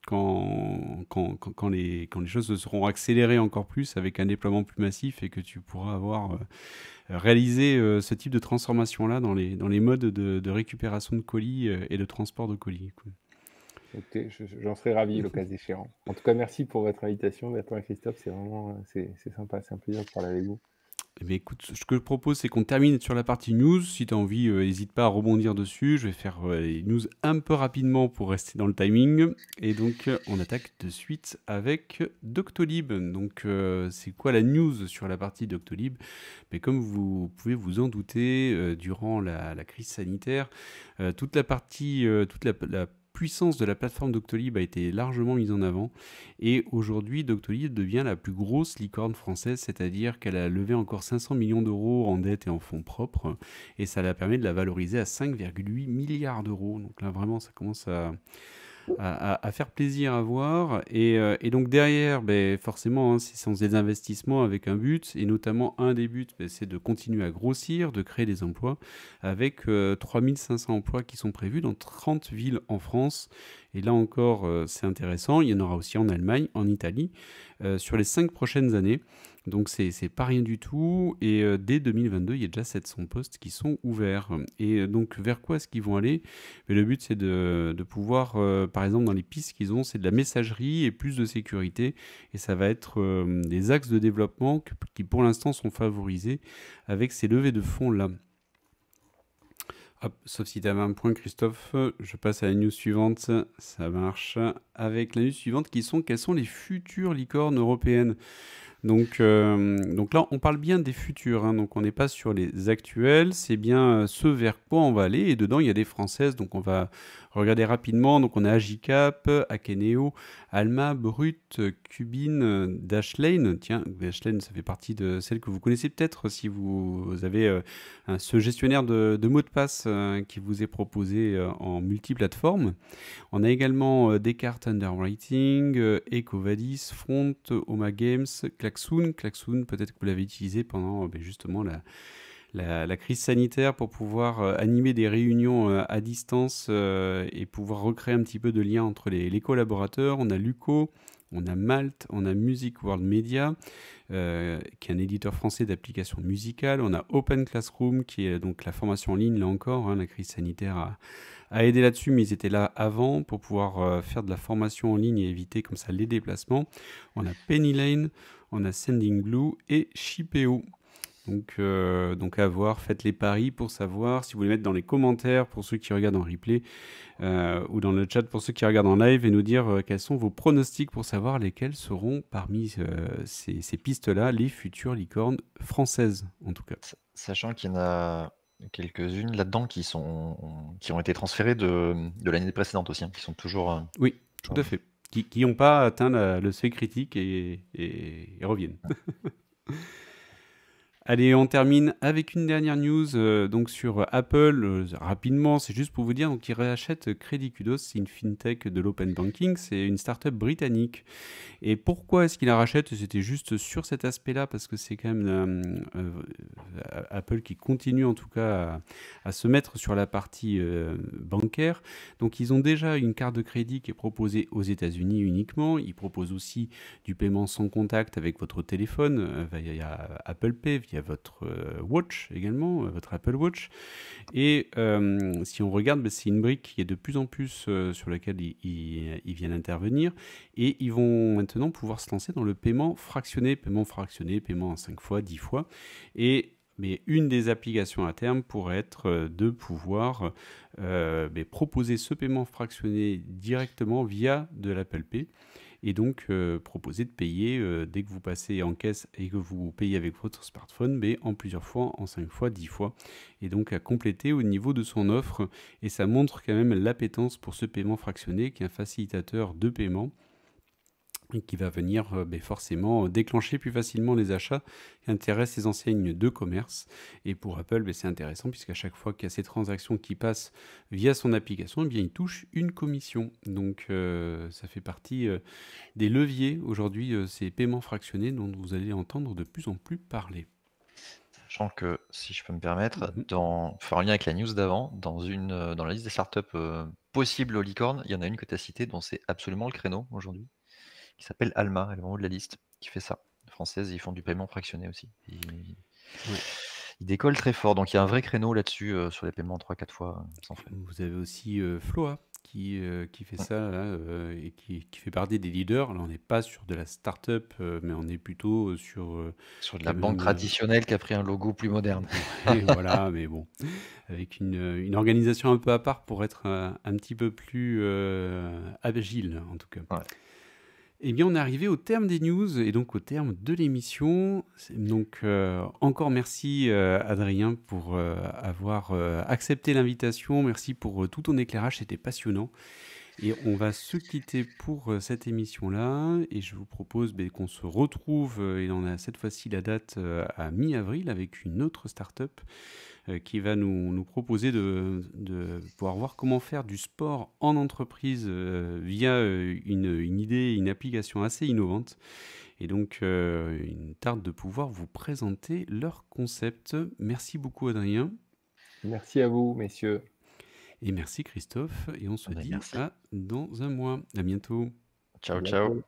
quand les choses se seront accélérées encore plus avec un déploiement plus massif, et que tu pourras avoir réalisé ce type de transformation-là dans les modes de récupération de colis et de transport de colis. Quoi.
Écoutez, j'en serais ravi le cas échéant. En tout cas, merci pour votre invitation, Bertrand et Christophe. C'est vraiment c'est sympa, c'est un plaisir de parler avec vous.
Eh bien, écoute, ce que je propose, c'est qu'on termine sur la partie news. Si tu as envie, n'hésite pas à rebondir dessus. Je vais faire les news un peu rapidement pour rester dans le timing. Et donc, on attaque de suite avec Doctolib. Donc, c'est quoi la news sur la partie Doctolib? Mais comme vous pouvez vous en douter, durant la crise sanitaire, toute la puissance de la plateforme Doctolib a été largement mise en avant, et aujourd'hui Doctolib devient la plus grosse licorne française, c'est-à-dire qu'elle a levé encore 500 millions d'euros en dette et en fonds propres, et ça la permet de la valoriser à 5,8 milliards d'euros. Donc là vraiment ça commence à faire plaisir à voir, et donc derrière, forcément, ce sont des investissements avec un but, et notamment un des buts, c'est de continuer à grossir, de créer des emplois, avec 3500 emplois qui sont prévus dans 30 villes en France, et là encore c'est intéressant, il y en aura aussi en Allemagne, en Italie, sur les 5 prochaines années. Donc c'est pas rien du tout, et dès 2022, il y a déjà 700 postes qui sont ouverts. Et donc vers quoi est-ce qu'ils vont aller? Mais le but, c'est de pouvoir, par exemple dans les pistes qu'ils ont, c'est de la messagerie et plus de sécurité, et ça va être des axes de développement qui pour l'instant sont favorisés avec ces levées de fonds là. Hop, sauf si tu avais un point, Christophe, je passe à la news suivante, ça marche, avec la news suivante quelles sont les futures licornes européennes. Donc là, on parle bien des futurs, hein, donc on n'est pas sur les actuels, c'est bien ce vers quoi on va aller. Et dedans, il y a des françaises, donc on va regarder rapidement. Donc on a Agicap, Akeneo, Alma, Brut, Cubine, Dashlane. Tiens, Dashlane, ça fait partie de celles que vous connaissez peut-être si vous avez ce gestionnaire de mots de passe qui vous est proposé en multiplateforme. On a également Descartes Underwriting, EcoVadis, Front, Oma Games, Klaxoon. Klaxoon, peut-être que vous l'avez utilisé pendant justement la crise sanitaire pour pouvoir animer des réunions à distance et pouvoir recréer un petit peu de lien entre les collaborateurs. On a Luco, on a Malte, on a Music World Media, qui est un éditeur français d'applications musicales. On a Open Classroom, qui est donc la formation en ligne, là encore. Hein, la crise sanitaire a aidé là-dessus, mais ils étaient là avant pour pouvoir faire de la formation en ligne et éviter comme ça les déplacements. On a Penny Lane, on a Sending Blue et Shipeo. Donc à voir, faites les paris pour savoir. Si vous voulez mettre dans les commentaires pour ceux qui regardent en replay ou dans le chat pour ceux qui regardent en live et nous dire quels sont vos pronostics pour savoir lesquels seront parmi ces pistes-là les futures licornes françaises en tout cas.
Sachant qu'il y en a quelques-unes là-dedans qui ont été transférées de l'année précédente aussi, hein, qui sont toujours...
Oui, tout à fait. Qui n'ont pas atteint le seuil critique et reviennent. Allez, on termine avec une dernière news donc sur Apple. Rapidement, c'est juste pour vous dire qu'ils rachètent Credit Kudos, c'est une fintech de l'open banking, c'est une startup britannique. Et pourquoi est-ce qu'ils la rachètent? C'était juste sur cet aspect-là, parce que c'est quand même Apple qui continue en tout cas à se mettre sur la partie bancaire. Donc ils ont déjà une carte de crédit qui est proposée aux États-Unis uniquement. Ils proposent aussi du paiement sans contact avec votre téléphone via Apple Pay, via votre Watch également, votre Apple Watch. Et si on regarde, c'est une brique qui est de plus en plus sur laquelle ils viennent intervenir. Et ils vont maintenant pouvoir se lancer dans le paiement fractionné, paiement en 5 fois, 10 fois. Mais une des applications à terme pourrait être de pouvoir proposer ce paiement fractionné directement via de l'Apple Pay. Et donc proposer de payer dès que vous passez en caisse et que vous payez avec votre smartphone, mais en plusieurs fois, en 5 fois, 10 fois. Et donc à compléter au niveau de son offre. Et ça montre quand même l'appétence pour ce paiement fractionné qui est un facilitateur de paiement et qui va venir forcément déclencher plus facilement les achats qui intéressent les enseignes de commerce. Et pour Apple, c'est intéressant puisqu'à chaque fois qu'il y a ces transactions qui passent via son application, il touche une commission. Donc ça fait partie des leviers aujourd'hui, ces paiements fractionnés dont vous allez entendre de plus en plus parler.
Sachant que, si je peux me permettre, faire un lien avec la news d'avant, dans la liste des startups possibles aux licornes, il y en a une que tu as citée dont c'est absolument le créneau aujourd'hui, qui s'appelle Alma, elle est en haut de la liste, qui fait ça. Française, ils font du paiement fractionné aussi. Ils décollent très fort, donc il y a un vrai créneau là-dessus sur les paiements 3-4 fois sans frais.
Vous avez aussi Floa qui fait ça là, et qui fait partie des leaders. Là, on n'est pas sur de la start-up, mais on est plutôt sur
de la banque traditionnelle qui a pris un logo plus moderne.
Voilà, mais bon, avec une organisation un peu à part pour être un petit peu plus agile en tout cas.
Ouais.
Eh bien, on est arrivé au terme des news et donc au terme de l'émission. Donc, encore merci Adrien pour avoir accepté l'invitation. Merci pour tout ton éclairage, c'était passionnant. Et on va se quitter pour cette émission-là. Et je vous propose qu'on se retrouve, et on a cette fois-ci la date à mi-avril avec une autre start-up qui va nous proposer de pouvoir voir comment faire du sport en entreprise via une idée, une application assez innovante. Et donc, une tarde de pouvoir vous présenter leur concept. Merci beaucoup, Adrien.
Merci à vous, messieurs.
Et merci, Christophe. Et on se dit à dans un mois. À bientôt.
Ciao, ciao.